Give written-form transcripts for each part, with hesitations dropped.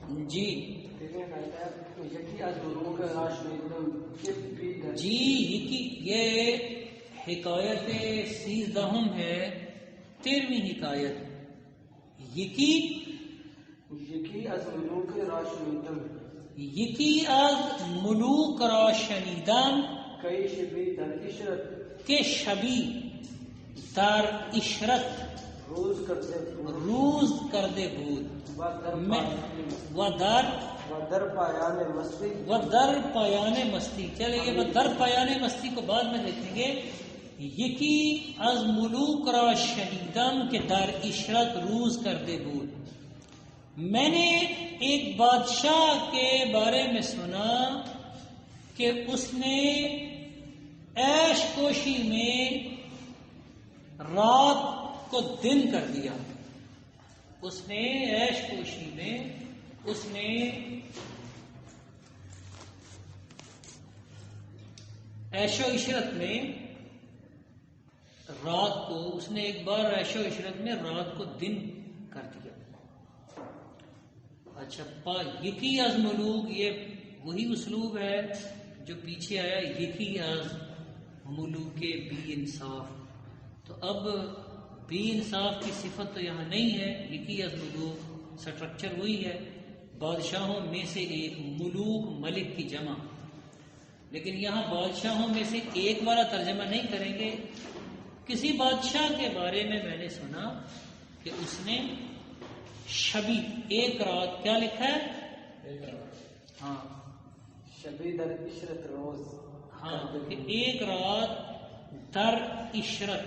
جی جی یہ حکایت 13 ہے، 13ویں حکایت۔ یکی از ملوک را شنیدم که شبی در عشرت روز کرده بود و در پایان مستی۔ چلے یہ در پایان مستی کو بعد میں دیکھیں گے۔ یکی از ملوک را شنیدم کہ در عشرت روز کرده بود، میں نے ایک بادشاہ کے بارے میں سنا کہ اس نے عیش کوشی میں رات کو دن کر دیا۔ اس نے عیش کوشی میں اس نے عیش و عشرت میں رات کو اس نے ایک بار عیش و عشرت میں رات کو دن کر دیا۔ اچھا، یکی از ملوک، یہ وہی اسلوب ہے جو پیچھے آیا، یکی از ملوک بی انصاف۔ تو اب بی انصاف کی صفت تو یہاں نہیں ہے، یکی از ملوک سٹرکچر وہی ہے، بادشاہوں میں سے ایک، ملوک ملک کی جمع، لیکن یہاں بادشاہوں میں سے ایک والا ترجمہ نہیں کریں گے۔ کسی بادشاہ کے بارے میں نے سنا کہ اس نے شبی ایک رات، کیا لکھا ہے؟ ہاں، شبی در عشرت روز، ہاں کہ ایک رات در عشرت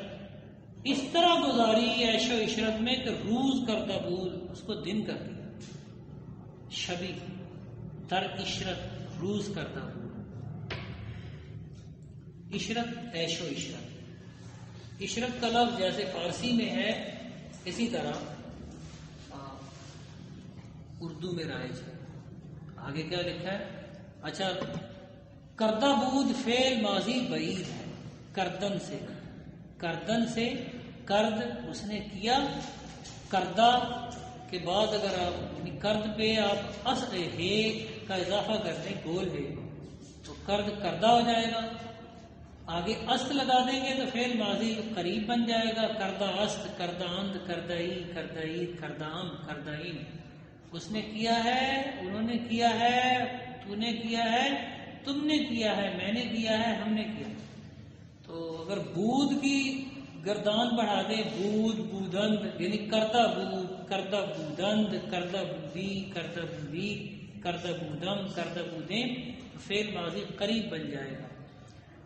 اس طرح گزاری عیش و عشرت میں کہ روز کرتا بود، اس کو دن کر دیا۔ شبی در عشرت روز کرتا بود، عشرت عیش و عشرت۔ عشرت کا لفظ جیسے فارسی میں ہے اسی طرح اردو میں رائج ہے۔ آگے کیا لکھا ہے؟ اچھا، کردہ بود فعل ماضی بعید ہے، کردن سے کرد اس نے کیا، کردہ کے بعد اگر آپ یعنی کرد پہ آپ اصل ہے کا اضافہ کرتے ہیں، گول ہے، تو کرد کردہ ہو جائے گا۔ آگے است لگا دیں گے تو فعل ماضی قریب بن جائے گا، کردہ است، کردہ اند، کردئی، کردئی، کردام، کردائین۔ اس نے کیا ہے، انہوں نے کیا ہے، تو نے کیا ہے، تم نے کیا ہے، میں نے کیا ہے، ہم نے کیا۔ تو اگر بود کی گردان بڑھا دیں، بود، بودند، یعنی کردہ بود، کردہ بودند، کردہ بودی، کردہ بودی، کردہ بودم، کردہ بودیں، تو فعل ماضی قریب بن جائے گا۔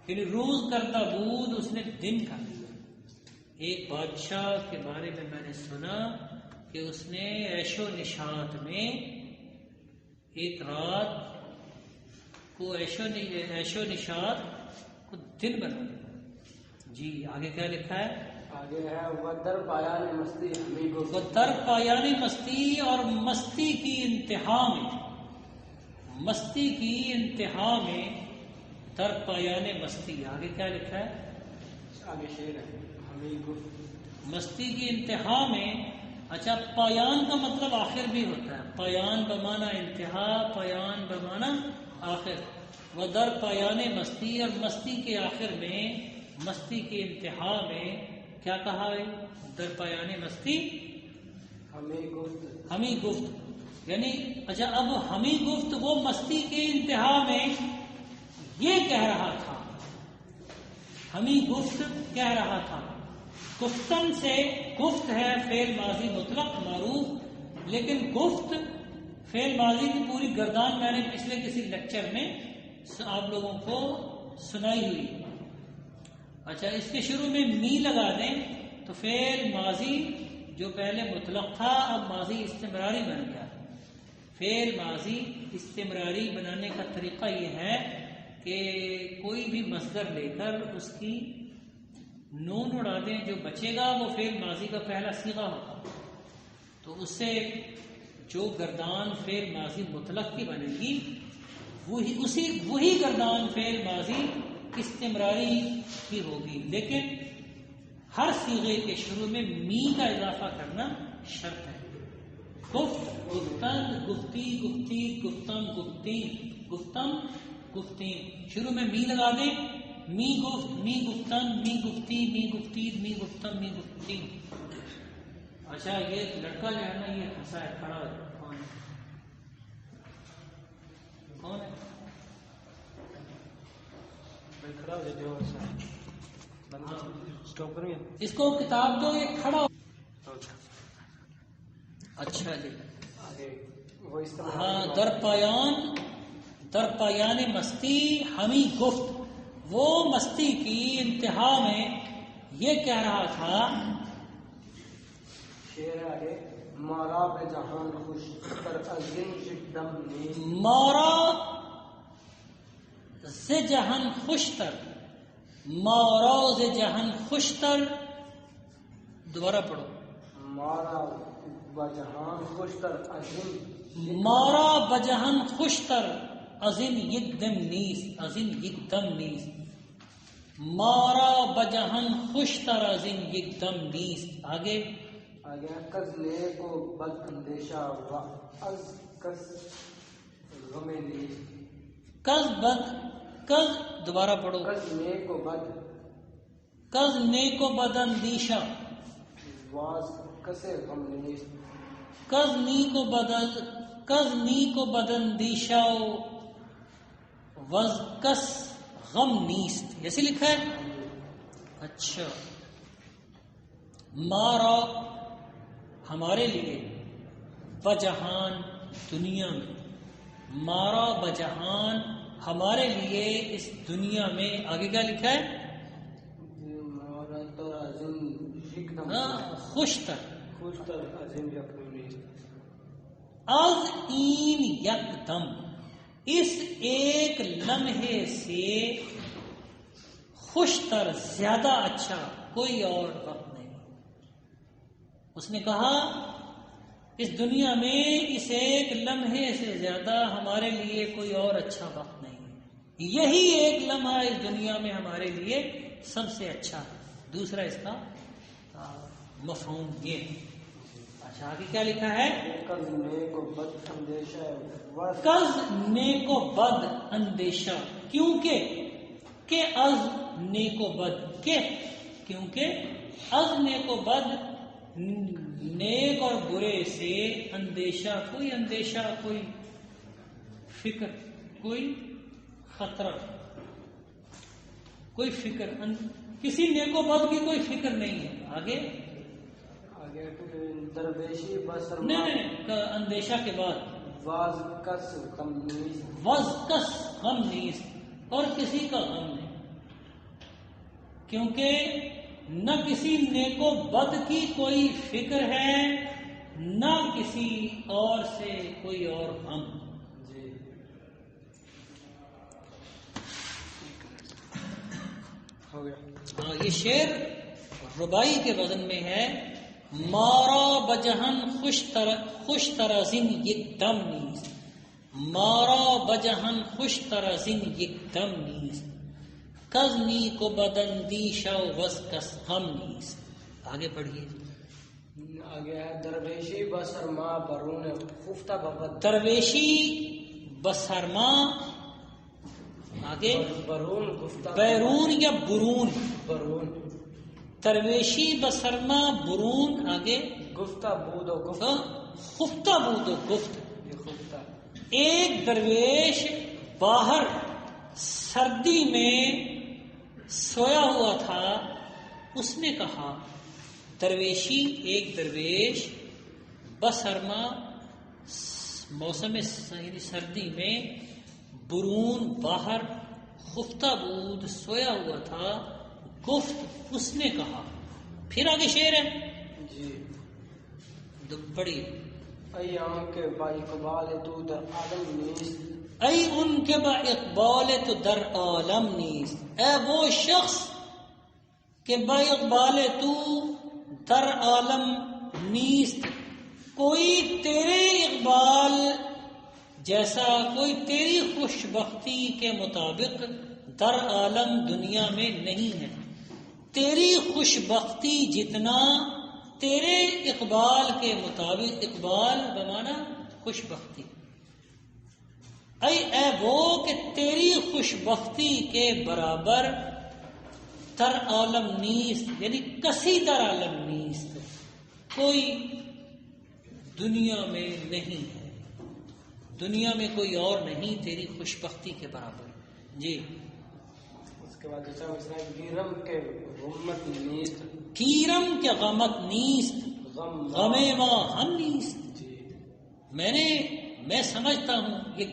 یعنی روز کردہ بود، اس نے دن کر دیا۔ ایک بادشاہ کے بارے میں نے سنا کہ اس نے عیش و نشاط میں ایک رات کو عیش و نشاط کو دن بنا دیا۔ جی آگے کیا لکھا ہے؟ آگے ہے ودر پایان مستی ہمیں گفت، ودر پایان مستی، اور مستی کی انتہا میں، مستی کی انتہا میں در پایان مستی۔ آگے کیا لکھا ہے؟ آگے شعر ہے ہمیں گفت، مستی کی انتہا میں۔ اچھا، پایان کا مطلب آخر بھی ہوتا ہے، پایان بمانا انتہا، پایان بمانا آخر، و در پایان مستی، اور مستی کے آخر میں، مستی کے انتہا میں کیا کہا ہے؟ در پایان مستی ہمیں گفت، ہمیں گفت، یعنی اچھا اب ہمیں گفت وہ مستی کے انتہا میں یہ کہہ رہا تھا، ہمیں گفت کہہ رہا تھا۔ گفتن سے گفت ہے فعل ماضی مطلق معروف، لیکن گفت فعل ماضی کی پوری گردان میں نے پچھلے کسی لیکچر میں آپ لوگوں کو سنائی ہوئی۔ اچھا، اس کے شروع میں می لگا دیں تو فعل ماضی جو پہلے مطلق تھا اب ماضی استمراری بن گیا۔ فعل ماضی استمراری بنانے کا طریقہ یہ ہے کہ کوئی بھی مصدر لے کر اس کی نون اڑا دیں، جو بچے گا وہ فعل ماضی کا پہلا صیغہ ہوگا، تو اس سے جو گردان فعل ماضی مطلق کی بنے گی وہی گردان فعل ماضی استمراری کی ہوگی، لیکن ہر صیغے کے شروع میں می کا اضافہ کرنا شرط ہے۔ گفت گفتند گفتی گفتی گفتم گفتین گفتم گفتین. شروع میں می لگا دیں. می گفت می گفتن می گفتی می گفتید می گفتم می گفتین. اچھا یہ لڑکا جو ہے نا یہ ہنسا ہے کھڑا ہے. کون ہے؟ کھڑا ہو جاتے ہو اسٹاپ کریں گے. اس کو کتاب دو یہ کھڑا ہو. اچھا جی آگے وہ استعمال. ہاں در پایان مستی ہمیں گفت. وہ مستی کی انتہا میں یہ کہہ رہا تھا. شعر ہے آگے. مارا بے جہان خوش کر عظیم شدم نیست. مارا ز جہان خوشتر. مارا ز جہان خوشتر. دوبارہ پڑھو. مارا بجہان خوشتر عظیم. مارا بجہان خوشتر ازن یک دم نیست. ازن یک دم نیست. مارا بجہان خوشتر ازن یک دم نیست. آگے کز نے کو بد اندیشہ و از کس غم نیست. کز بد کز دوبارہ پڑھو. کز نے کو بد کز نیکو بد اندیشہ. واز کسے غم نیست. کز نیکو بد اندیشہ وز کس غم نیست. ایسے لکھا ہے. اچھا مارا ہمارے لیے بجہان دنیا میں. مارا بجہان ہمارے لیے اس دنیا میں. آگے کیا لکھا ہے؟ مارا تو عظیم شکدم خوشتر. خوشتر عظیم یکدم نیست. از این یک دم اس ایک لمحے سے خوشتر زیادہ اچھا کوئی اور وقت نہیں. اس نے کہا اس دنیا میں اس ایک لمحے سے زیادہ ہمارے لیے کوئی اور اچھا وقت نہیں ہے. یہی ایک لمحہ اس دنیا میں ہمارے لیے سب سے اچھا ہے. دوسرا اس کا مفہوم یہ ہے. اچھا آگے کیا لکھا ہے؟ کز نے کو بد اندیشہ. کز نیکو بد اندیشہ. کیونکہ کہ از نیکو بد کے کیونکہ از نیکو بد نیک اور برے سے اندیشہ کوئی فکر کوئی خطرہ کوئی فکر کسی نیک و بد کی کوئی فکر نہیں ہے. آگے درویشی بسر نہیں اندیشہ کے بعد واز کس غم نیست. وز کس غم نیست. اور کسی کا غم نہیں. کیونکہ نہ کسی نیک و بد کی کوئی فکر ہے نہ کسی اور سے کوئی اور غم. جی ہو گیا. ہاں یہ شعر ربائی کے وزن میں ہے. مارا بجہن خوش ترازن یک دم نیست. مارا بجہن خوش ترازن یک دم نیست. کز نیکو بداندیشہ وز کس غم نیست. آگے پڑھیے. آگے ہے درویشی بسرما برون خفتہ ببد. درویشی بسرما. آگے برون گفتہ بیرون یا برون. برون درویشی بسرما برون. آگے گفتہ بود و گفت. خفتہ بود و گفت. یہ خفتہ ایک درویش باہر سردی میں سویا ہوا تھا. اس نے کہا درویشی ایک درویش بسرما موسم سردی میں برون باہر خفتہ بود سویا ہوا تھا. گفت اس نے کہا. پھر آگے شعر ہے. جی بڑی ای آن کے با اقبال تو در عالم نیست. ای ان کے با اقبال تو در عالم نیست. اے وہ شخص کہ با اقبال تو در عالم نیست. کوئی تیرے اقبال جیسا کوئی تیری خوش بختی کے مطابق در عالم دنیا میں نہیں ہے. تیری خوش بختی جتنا تیرے اقبال کے مطابق، اقبال بمانا خوش بختی، اے وہ کہ تیری خوش بختی کے برابر تر عالم نیست، یعنی کسی تر عالم نیست، کوئی دنیا میں نہیں ہے، دنیا میں کوئی اور نہیں تیری خوش بختی کے برابر. جی اس کے بعد گیرم کے غمت نیست، کیرم کے غمت نیست، غم ما ہم نیست. جی میں سمجھتا ہوں یہ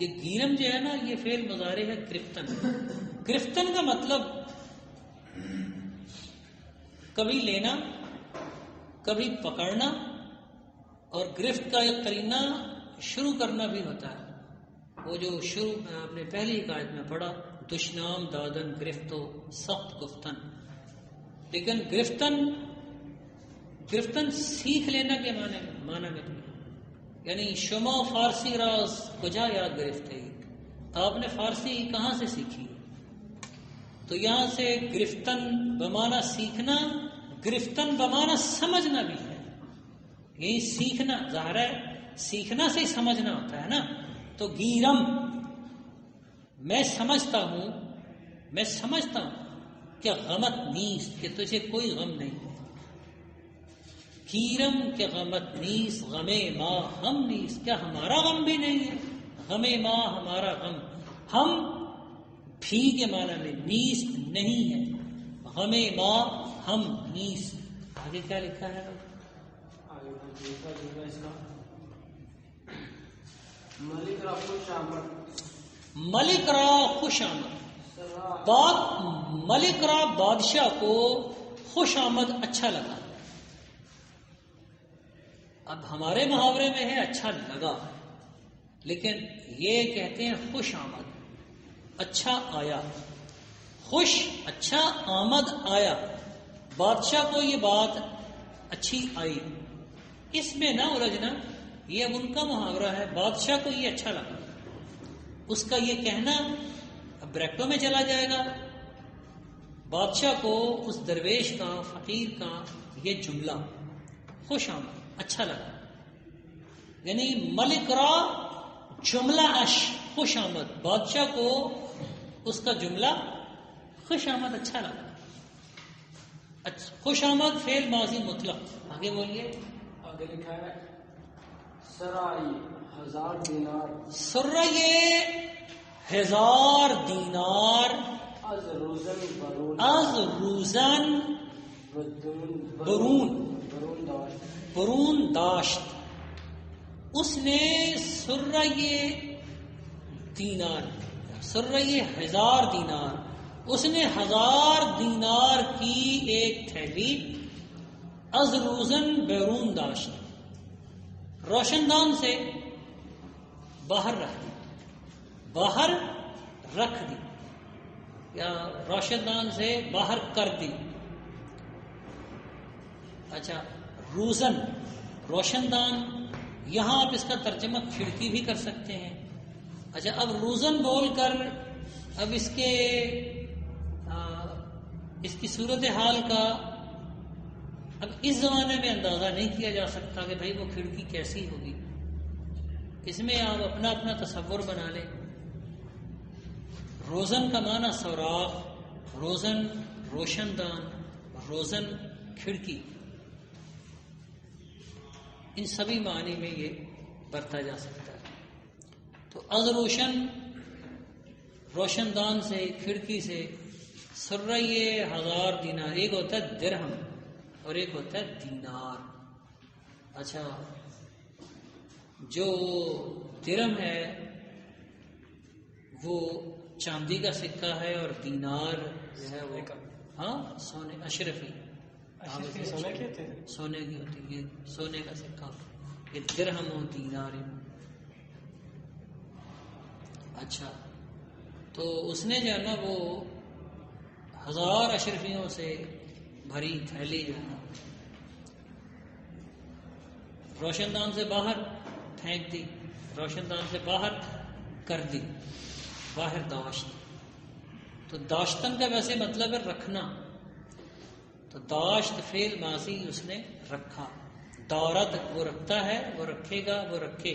گیرم جو ہے نا، یہ فعل مضارع ہے گرفتن. گرفتن کا مطلب کبھی لینا، کبھی پکڑنا، اور گرفت کا ایک قرینہ شروع کرنا بھی ہوتا ہے. وہ جو شروع آپ نے پہلی قاعدے میں پڑھا، دشنام دادن گرفتو سخت گفتن. لیکن گرفتن سیکھ لینا کے معنی میں نہیں، یعنی شما فارسی راز کجا یاد گرفتے، آپ نے فارسی کہاں سے سیکھی؟ تو یہاں سے گرفتن بمانا سیکھنا، گرفتن بمانا سمجھنا بھی ہے. یہی سیکھنا، ظاہر ہے سیکھنا سے ہی سمجھنا ہوتا ہے نا. تو گیرم میں سمجھتا ہوں کہ غمت نیست، کہ تجھے کوئی غم نہیں ہے. گیرم کے غمت نیست، غم ما ہم نیست، کیا ہمارا غم بھی نہیں ہے؟ غم ما ہمارا غم، ہم بھی کے معنی میں، نیست نہیں ہے، غم ما ہم نیست. آگے کیا لکھا ہے؟ ملک را خوش آمد، ملک را خوش آمد. ملک را بادشاہ کو خوش آمد اچھا لگا. اب ہمارے محاورے میں ہے اچھا لگا، لیکن یہ کہتے ہیں خوش آمد، اچھا آیا. خوش اچھا، آمد آیا، بادشاہ کو یہ بات اچھی آئی. اس میں نہ الجھنا، یہ اب ان کا محاورہ ہے. بادشاہ کو یہ اچھا لگا، اس کا یہ کہنا اب بریکٹوں میں چلا جائے گا. بادشاہ کو اس درویش کا، فقیر کا یہ جملہ خوش آمد اچھا لگا، یعنی ملک را جملہ اش خوش آمد، بادشاہ کو اس کا جملہ خوش آمد اچھا لگا. خوش آمد فعل ماضی مطلق. آگے بولیے. آگے لکھا ہے سرائی 1000 دینار، سرائے 1000 دینار، از روزن برون، از روزن برون داشت. اس نے سرائے دینار، سرائے 1000 دینار، اس نے 1000 دینار کی ایک تھیلی از روزن بیرون داشت، روشن دان سے باہر رکھ دی، باہر رکھ دی یا روشن دان سے باہر کر دی. اچھا، روزن روشن دان، یہاں آپ اس کا ترجمہ کھڑکی بھی کر سکتے ہیں. اچھا، اب روزن بول کر اب اس کی صورتحال کا اب اس زمانے میں اندازہ نہیں کیا جا سکتا کہ بھائی وہ کھڑکی کیسی ہوگی. اس میں آپ اپنا اپنا تصور بنا لیں. روزن کا معنی سوراخ، روزن روشن دان، روزن کھڑکی، ان سبھی معنی میں یہ برتا جا سکتا ہے. تو از روشن، روشن دان سے، کھڑکی سے، سرائے 1000 دینار، ایک ہوتا ہے درہم اور ایک ہوتا ہے دینار. اچھا، جو درہم ہے وہ چاندی کا سکہ ہے، اور دینار جو ہے وہ سونے، اشرفی سونے کے تھے، سونے کی ہوتی ہے، یہ سونے کا سکہ، یہ درہم و دینار. اچھا، تو اس نے جو ہے نا وہ 1000 اشرفیوں سے بھری تھیلی جو ہے نا روشن دان سے باہر پھینک دی، روشن دان سے باہر کر دی، باہر داشت. تو داشتن کا ویسے مطلب ہے رکھنا. تو داشت فعل ماضی اس نے رکھا. دارت وہ رکھتا ہے، وہ رکھے گا، وہ رکھے.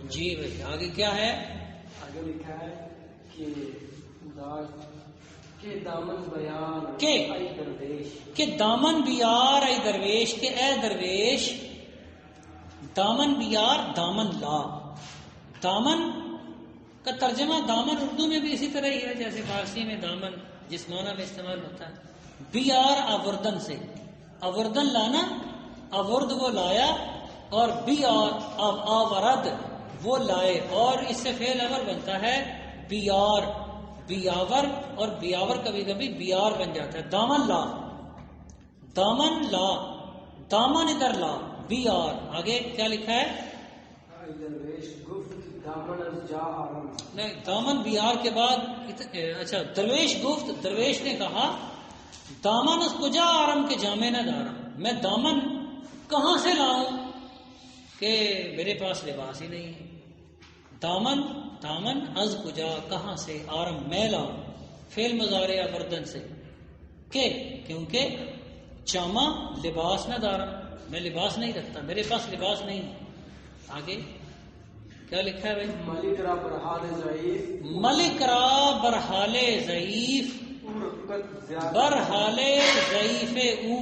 جی بھائی آگے کیا ہے؟ آگے لکھا ہے کہ دامن بیان کہ اے درویش، کہ دامن بیار اے درویش، کہ اے درویش. دامن بیار دامن لا. دامن کا ترجمہ دامن اردو میں بھی اسی طرح ہی ہے جیسے فارسی میں دامن جس معنی میں استعمال ہوتا ہے. بیار آوردن سے، آوردن لانا، آورد وہ لایا، اور بیار آورد وہ لائے، اور اس سے فعل امر بنتا ہے بیار، بیاور، اور بیاور کبھی کبھی بیار بن جاتا ہے. دامن لا، دامن لا، دامن ادھر لا، بیار. آگے کیا لکھا ہے؟ اے درویش گفت دامن از جا آرم. نہیں، دامن بیار کے بعد اچھا درویش گفت، درویش نے کہا دامن از کجا آرم کے جامع نہ دارم. میں دامن کہاں سے لاؤں کہ میرے پاس لباس ہی نہیں ہے. دامن، دامن از کجا کہاں سے، آرم میں لاؤں، فعل مضارع آوردن سے. کیونکہ جامع لباس نہ دارم، میں لباس نہیں رکھتا، میرے پاس لباس نہیں ہے. آگے کیا لکھا ہے بھائی؟ ملک را برحال ضعیف، ملک را برحال ضعیف، رقت زیادہ، برحال ضعیف او،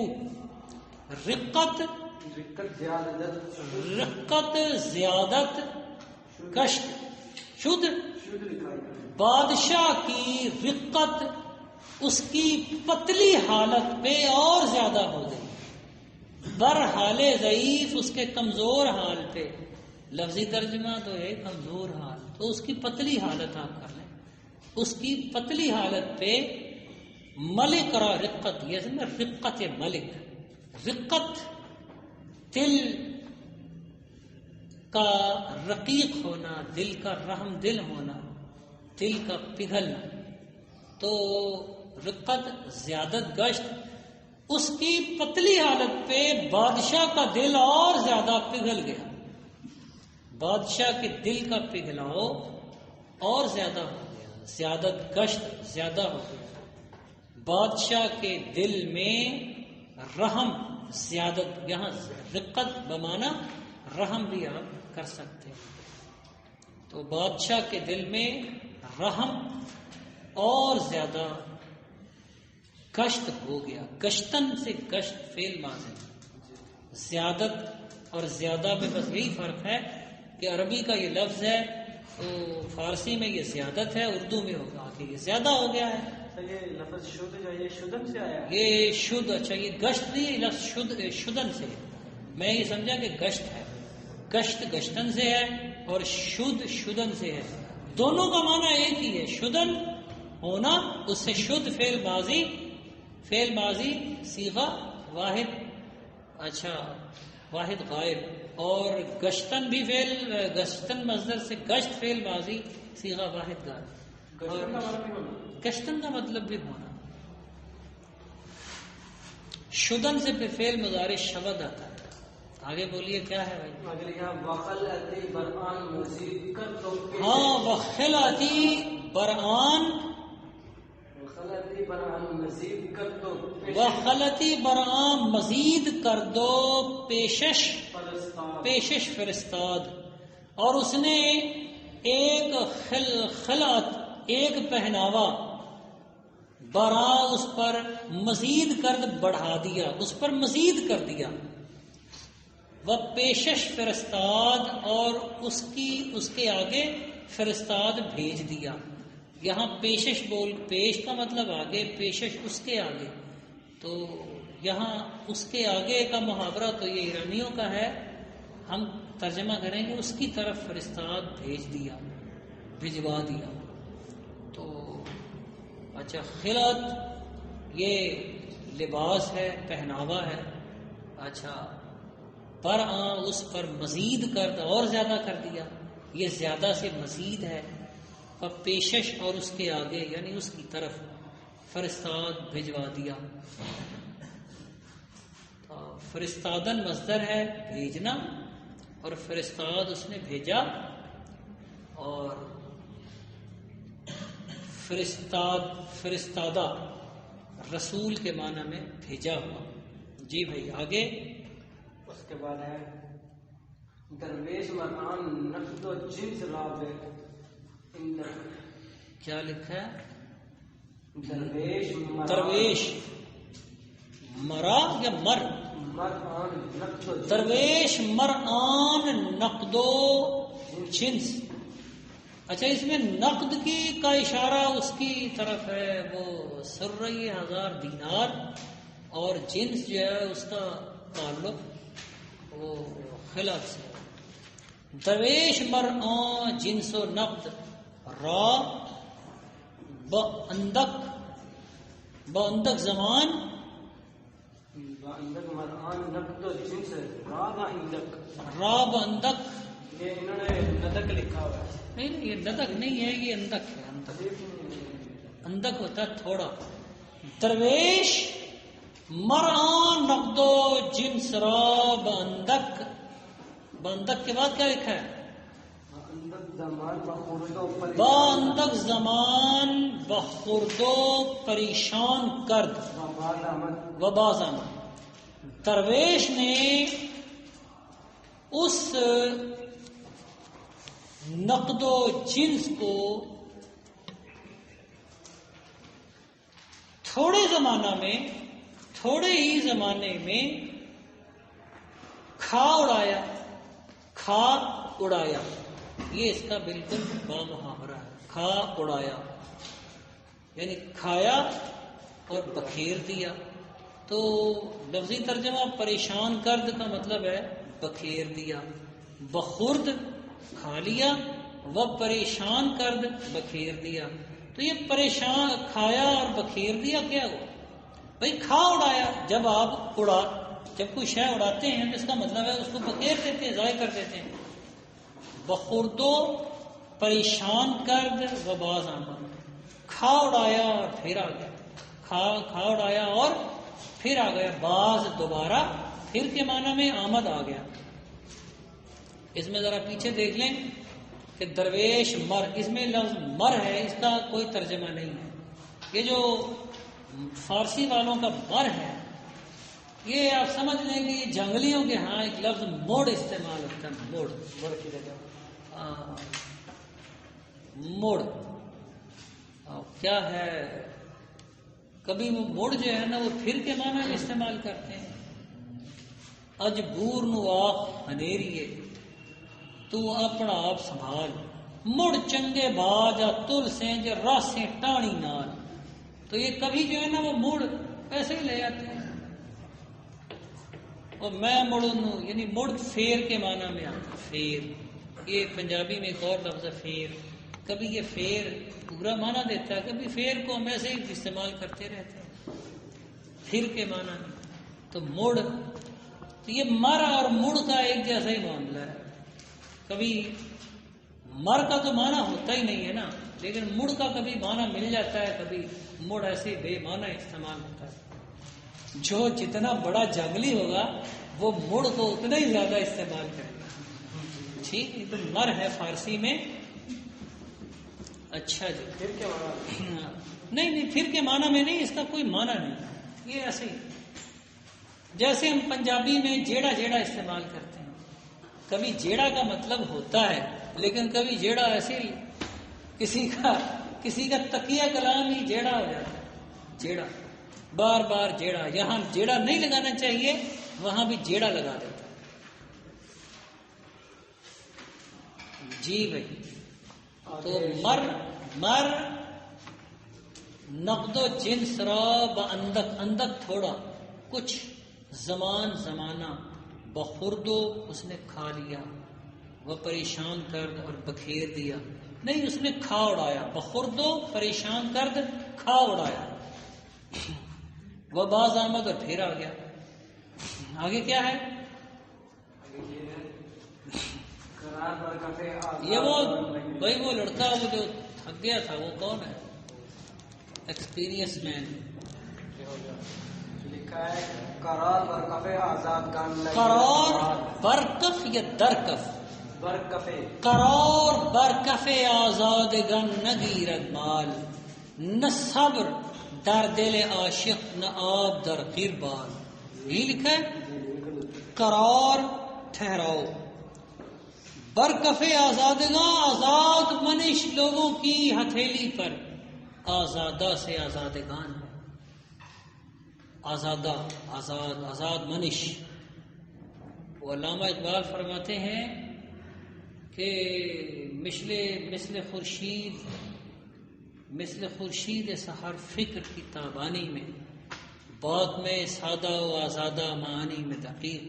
رقت، رقت زیادت، رقت زیادت، کشت، شد. شد لکھا ہے. بادشاہ کی رقت اس کی پتلی حالت پہ اور زیادہ ہو گئی. برحال ضعیف اس کے کمزور حال پہ. لفظی ترجمہ تو ہے کمزور حال، تو اس کی پتلی حالت آپ کر لیں. اس کی پتلی حالت پہ ملک را رقت، یہ سمجھ رقت ملک. رقت دل کا رقیق ہونا، دل کا رحم دل ہونا، دل کا پگھلنا. تو رقت زیادت گشت، اس کی پتلی حالت پہ بادشاہ کا دل اور زیادہ پگھل گیا. بادشاہ کے دل کا پگھلاؤ اور زیادہ ہو گیا، زیادت گشت زیادہ ہو گیا. بادشاہ کے دل میں رحم زیادت، یہاں رقت بمانا رحم بھی آپ کر سکتے ہیں. تو بادشاہ کے دل میں رحم اور زیادہ گشت ہو گیا. گشتن سے گشت فعل ماضی. زیادت اور زیادہ میں بس یہی فرق ہے کہ عربی کا یہ لفظ ہے تو فارسی میں یہ زیادت ہے، اردو میں ہوگا کہ یہ زیادہ ہو گیا ہے. یہ لفظ شد جو ہے یہ شدن سے آیا ہے. یہ شد، اچھا یہ گشت نہیں، یہ لفظ شدن سے ہے. میں یہ سمجھا کہ گشت ہے. گشت گشتن سے ہے اور شد شدن سے ہے. دونوں کا معنی ایک ہی ہے، شدن ہونا، اس سے شد فعل ماضی، فعل ماضی صیغہ واحد، اچھا واحد غائب. اور گشتن بھی فعل، گشتن مصدر سے گشت فعل ماضی صیغہ واحد غائب. گشتن کا مطلب بھی ہونا. شدن سے پھر فعل مضارع شود آتا ہے. آگے بولیے کیا ہے بھائی؟ آگے لکھا وخلعتی برآن مزید کر تو ہاں وخلعتی برآن، وخلعتی برآن مزید کر تو وخلعتی برآن مزید کر دو پیشش، پیشش فرستاد. اور اس نے ایک خلعت، ایک پہناوا، برا اس پر مزید کر بڑھا دیا، اس پر مزید کر دیا. وہ پیشش فرستاد، اور اس کے آگے فرستاد بھیج دیا. یہاں پیشش بول، پیش کا مطلب آگے، پیشش اس کے آگے. تو یہاں اس کے آگے کا محاورہ تو یہ ایرانیوں کا ہے، ہم ترجمہ کریں گے اس کی طرف فرستاد بھیج دیا، بھجوا دیا. تو اچھا خلعت یہ لباس ہے، پہناوا ہے. اچھا برآں اس پر مزید کر اور زیادہ کر دیا، یہ زیادہ سے مزید ہے. اور پیشش اور اس کے آگے یعنی اس کی طرف فرستاد بھجوا دیا. فرستادن مصدر ہے بھیجنا، اور فرستاد اس نے بھیجا. اور فرستادہ، رسول کے معنی میں بھیجا ہوا. جی بھائی آگے. اس کے بعد ہے درویش مرآن نقد و جنس رابع کیا لکھا ہے؟ درویش مرا یا مر؟ مرآن نقد و درویش مرآن نقد و جنس. اچھا اس میں نقد کی کا اشارہ اس کی طرف ہے، وہ 1000 دینار، اور جنس جو ہے اس کا تعلق وہ خلق سے. درویش مرآن جنس و نقد را باندک زمان مرآن نقد و جنس را باندک. یہ انہوں نے ندک لکھا ہوا ہے. نہیں یہ ندک نہیں ہے، یہ اندک ہے. اندک ہوتا ہے تھوڑا. درویش مرآن نقد و جنس را باندک. باندک کے بعد کیا لکھا ہے؟ باندک زمان بخورد و پریشان کرد و باز آمد. درویش نے اس نقد و جنس کو تھوڑے ہی زمانے میں کھا اڑایا. یہ اس کا بالکل بامحاورہ ہے. کھا اڑایا یعنی کھایا اور بکھیر دیا. تو لفظی ترجمہ پریشان کرد کا مطلب ہے بکھیر دیا. بخورد کھا لیا، وہ پریشان کرد بکھیر دیا. تو یہ پریشان کھایا اور بکھیر دیا کیا ہوا بھائی؟ کھا اڑایا. جب کوئی شے اڑاتے ہیں تو اس کا مطلب ہے اس کو بکھیر دیتے ہیں، ضائع کر دیتے ہیں. بخوردو پریشان کرد و باز آمد. کھا اڑایا اور پھر آ گیا. کھا اڑایا اور پھر آ گیا. باز دوبارہ، پھر کے معنی میں آمد آ گیا. اس میں ذرا پیچھے دیکھ لیں کہ درویش مر، اس میں لفظ مر ہے، اس کا کوئی ترجمہ نہیں ہے. یہ جو فارسی والوں کا مر ہے، یہ آپ سمجھ لیں کہ یہ جنگلیوں کے ہاں ایک لفظ موڑ استعمال ہوتا ہے. موڑ کی جگہ موڑ کیا ہے؟ کبھی وہ موڑ جو ہے نا وہ پھر کے معنی میں استعمال کرتے ہیں. اجبور نو آخ انیریے تو اپنا آپ سنبھال، مڑ چنگے باجا تل سینج راسیں ٹانی نال. تو یہ کبھی جو ہے نا وہ موڑ ایسے ہی لے آتے ہیں. اور میں مڑوں یعنی مڑ فیر کے معنی میں آتا. فیر یہ پنجابی میں ایک اور لفظ ہے فیر. کبھی یہ فیر پورا معنی دیتا ہے، کبھی فیر کو ہم ایسے ہی استعمال کرتے رہتے ہیں پھر کے معنی میں. تو مڑ، تو یہ مر اور مڑ کا ایک جیسا ہی معاملہ ہے. کبھی مر کا تو معنی ہوتا ہی نہیں ہے نا، لیکن مڑ کا کبھی معنی مل جاتا ہے، کبھی مڑ ایسے بے معنی استعمال ہوتا ہے. جو جتنا بڑا جنگلی ہوگا وہ مڑ کو اتنا ہی زیادہ استعمال کرے گا. ٹھیک ہے، تو مر ہے فارسی میں. اچھا جی، پھر کے معنی نہیں پھر کے معنی میں نہیں، اس کا کوئی معنی نہیں. یہ ایسے ہی جیسے ہم پنجابی میں جیڑا جیڑا استعمال کرتے ہیں. کبھی جیڑا کا مطلب ہوتا ہے، لیکن کبھی جیڑا ایسے ہی کسی کا تکیہ کلام ہی جیڑا ہو جاتا ہے. جیڑا بار بار جیڑا، یہاں جیڑا نہیں لگانا چاہیے وہاں بھی جیڑا لگا دیتا. جی بھائی، تو مر نقد و جنس را باندک، اندک تھوڑا، کچھ زمانہ، بخوردو اس نے کھا لیا، وہ پریشان کرد اور بکھیر دیا. نہیں، اس نے کھا اڑایا. بخوردو پریشان کرد، کھا اڑایا. وہ باز آمد اور پھر آ گیا. آگے کیا ہے؟ یہ وہ لڑکا وہ جو تھک گیا تھا، وہ کون ہے؟ ایکسپیرینس مین. لکھا ہے قرار برکف آزاد گان. قرار برکف یا درکف؟ برکف. قرار برکف آزاد گن نگیرد مال. نہ صبر در دل عاشق، نہ آب در قربان. یہ لکھا ہے قرار ٹھہراؤ، برکف آزادگاں آزاد منش لوگوں کی ہتھیلی پر، آزادہ سے آزادگان، آزادہ آزاد آزاد منش. وہ علامہ اقبال فرماتے ہیں کہ مثل خورشید سحر فکر کی تابانی میں، بات میں سادہ و آزادہ معانی میں دقیق،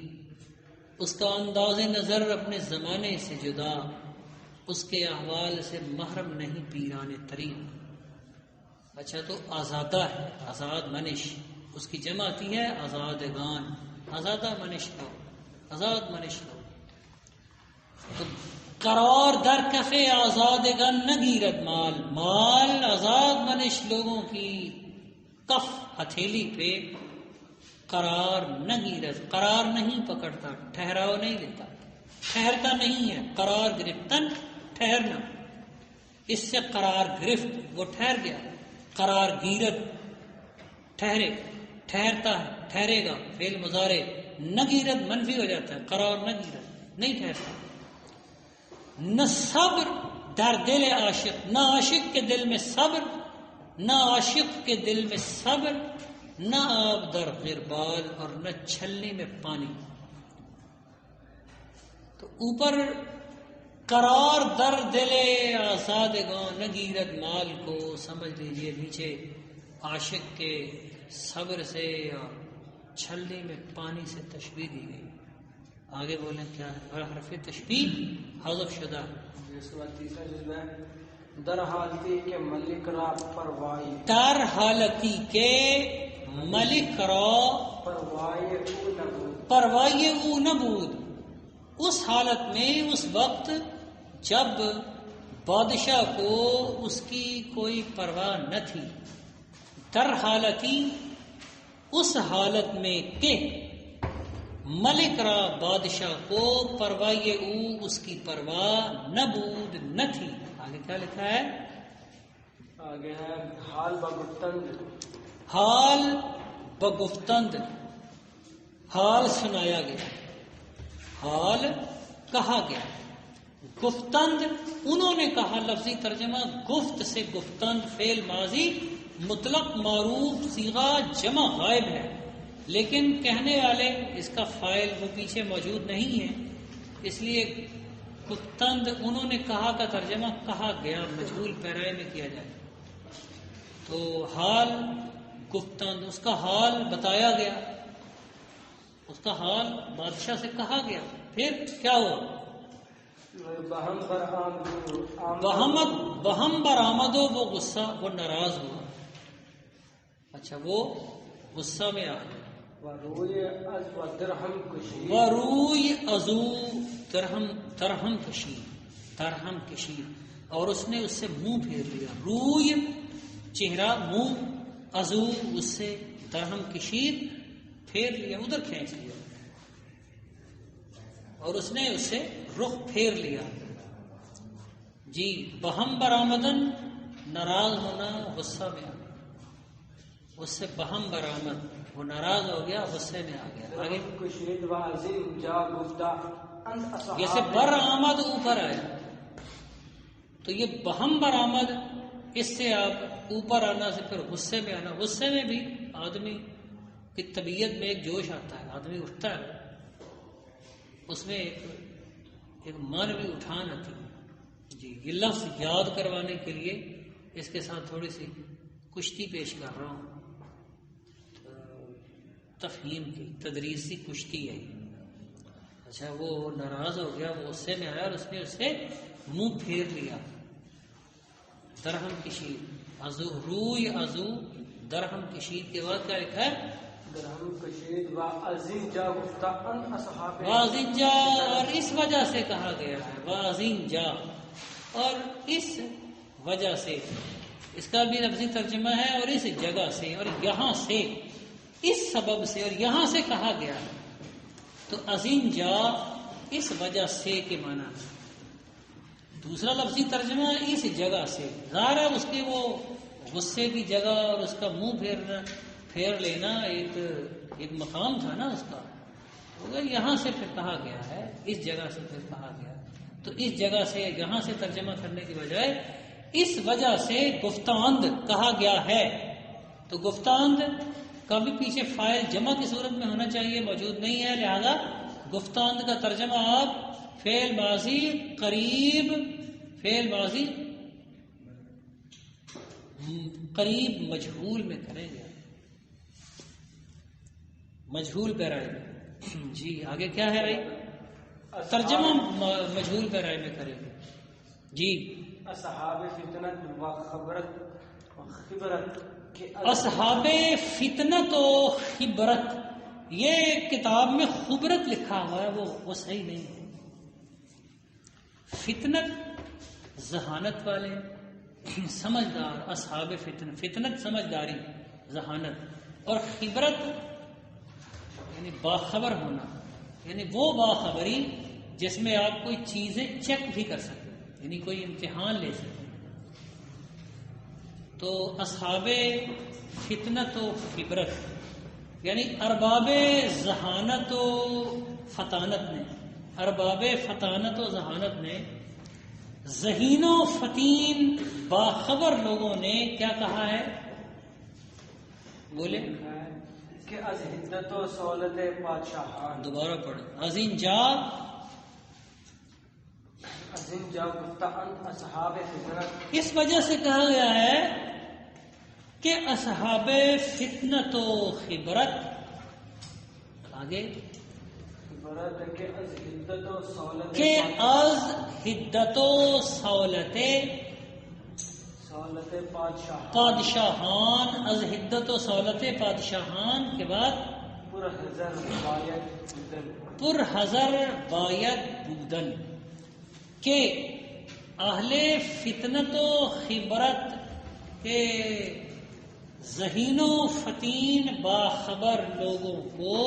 اس کا انداز نظر اپنے زمانے سے جدا، اس کے احوال سے محرم نہیں پیران طریق. اچھا تو آزادہ ہے، آزاد منش، اس کی جمع آتی ہے آزادگان، آزادہ منش لو، آزاد منش لو. تو قرار در کف آزادگان نگیرد مال، مال آزاد منش لوگوں کی کف ہتھیلی پہ قرار نگیرد، قرار نہیں پکڑتا، ٹھہراؤ نہیں لیتا، ٹھہرتا نہیں ہے. قرار گرفتن ٹھہرنا، اس سے قرار گرفت وہ ٹھہر گیا. قرار گیرت ٹھہرے، ٹھہرتا ہے، ٹھہرے گا، فعل مضارع. نگیرت منفی ہو جاتا ہے، قرار نگیرت نہیں ٹھہرتا. نہ صبر در دل عاشق، نہ عاشق کے دل میں صبر، نہ عاشق کے دل میں صبر، نہ آب در غربال، اور نہ چھلنی میں پانی. تو اوپر قرار در دل آزادگاں نگیرد مال کو سمجھ لیجئے، نیچے عاشق کے صبر سے اور چھلنی میں پانی سے تشبیہ دی گئی. آگے بولیں کیا ہے؟ اور حرف تشبیہ حذف شدہ. اس کے بعد تیسرا جملہ ہے در حالتی کے ملک را پروائی، در حالتی کے ملک را پروائی او نبود، پروائی او نبود. اس حالت میں، اس وقت جب بادشاہ کو اس کی کوئی پرواہ نہ تھی. در حالتی اس حالت میں کہ ملک را بادشاہ کو پرواہ او اس کی پرواہ نبود نہ تھی. آگے کیا لکھا ہے؟ آگے ہے حال بگفتند، حال بگفتند، حال سنایا گیا، حال کہا گیا. گفتند انہوں نے کہا، لفظی ترجمہ گفت سے گفتند فعل ماضی مطلق معروف صیغہ جمع غائب ہے، لیکن کہنے والے اس کا فاعل وہ پیچھے موجود نہیں ہے، اس لیے گفتند انہوں نے کہا کا ترجمہ کہا گیا مجہول پیرائے میں کیا جائے. تو حال گفتند، اس کا حال بتایا گیا، اس کا حال بادشاہ سے کہا گیا. پھر کیا ہوا؟ بہم بہم برآمد ہو، وہ غصہ، وہ ناراض ہوا. اچھا وہ غصہ میں آ گیا. وروی از و درہم کشید، وروی ازو درہم کشید، درہم کشید، اور اس نے اس سے منہ پھیر لیا. روی چہرہ، منہ، ازو اس سے، درہم کشید پھیر لیا، ادھر کھینچ لیا، اور اس نے اس سے رخ پھیر لیا. جی بہم برآمدن ناراض ہونا، غصہ میں آ گیا. اس سے بہم برآمد، وہ ناراض ہو گیا، غصے میں آ گیا. آگے کشید و عظیم جا گفتہ انت اصحاب، جیسے برآمد اوپر آیا، تو یہ بہم برآمد، اس سے آپ اوپر آنا سے پھر غصے میں آنا. غصے میں بھی آدمی کی طبیعت میں ایک جوش آتا ہے، آدمی اٹھتا ہے، اس میں ایک مانوی اٹھان آتی ہے. جی یہ لفظ یاد کروانے کے لیے اس کے ساتھ تھوڑی سی کشتی پیش کر رہا ہوں، تفہیم کی تدریسی کشتی ہے. اچھا وہ ناراض ہو گیا، وہ غصے میں آیا اور اس نے اسے منہ پھیر لیا. درہم کشید، ازو روی ازو درہم کشید کے بعد کیا لکھا ہے؟ درہم کشید و عظیم جا گفتہ ان اصحاب، واضح جا، اور اس وجہ سے کہا گیا ہے واضح جا، اور اس وجہ سے، اس کا بھی لفظی ترجمہ ہے، اور اس جگہ سے، اور یہاں سے، اس سبب سے، اور یہاں سے کہا گیا ہے. تو عظیم جا اس وجہ سے کے معنی ہے. دوسرا لفظی ترجمہ اس جگہ سے، ظاہر ہے اس کے وہ غصے کی جگہ اور اس کا منہ پھیر لینا ایک مقام تھا نا اس کا. اگر یہاں سے پھر کہا گیا ہے، اس جگہ سے پھر کہا گیا، تو اس جگہ سے یہاں سے ترجمہ کرنے کی بجائے اس وجہ سے گفتاند کہا گیا ہے. تو گفتاند کا بھی پیچھے فاعل جمع کی صورت میں ہونا چاہیے، موجود نہیں ہے، لہذا گفتاند کا ترجمہ آپ فعل ماضی قریب، فعل ماضی قریب مجہول میں کریں گے، مجہول پیرائے میں. جی آگے کیا ہے بھائی؟ ترجمہ مجہول پیرائے میں کریں گے. جی اصحاب فتنت و خبرت کے اصحاب فتنت و خبرت، یہ کتاب میں خبرت لکھا ہوا ہے، وہ صحیح نہیں ہے. فتنت ذہانت والے، سمجھدار، اصحاب فتنت سمجھداری، ذہانت، اور خبرت یعنی باخبر ہونا، یعنی وہ باخبری جس میں آپ کوئی چیزیں چیک بھی کر سکیں، یعنی کوئی امتحان لے سکیں. تو اصحاب فتنت و خبرت یعنی ارباب ذہانت و فطانت نے، ارباب فطانت و ذہانت نے، ذہین و فطین باخبر لوگوں نے کیا کہا ہے؟ بولے کہ از حدت و سہولت بادشاہان. دوبارہ پڑھ. عظیم جا گفتان اصحاب فتنت، اس وجہ سے کہا گیا ہے کہ اصحاب فتنت و خبرت، آگے خبرت کہ از حدت و سہولت کہ از حدت و سہولت پادشاہان، از حدت و سہولت پادشاہان کے بعد پر حذر باید بودن، کہ اہل فتنت و خبرت کے ذہین و فطین باخبر لوگوں کو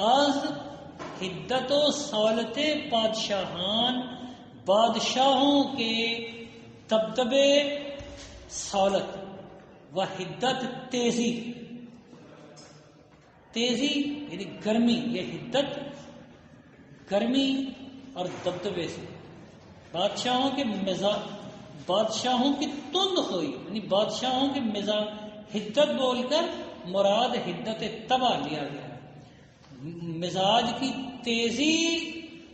از حدت و سہولت پادشاہان، بادشاہوں کے دبدبے، سہولت و حدت تیزی یعنی گرمی، یہ حدت گرمی اور دبدبے سے، بادشاہوں کے مزاج، بادشاہوں کی تند ہوئی، یعنی بادشاہوں کے مزاج، حدت بول کر مراد حدت تباہ لیا گیا ہے، مزاج کی تیزی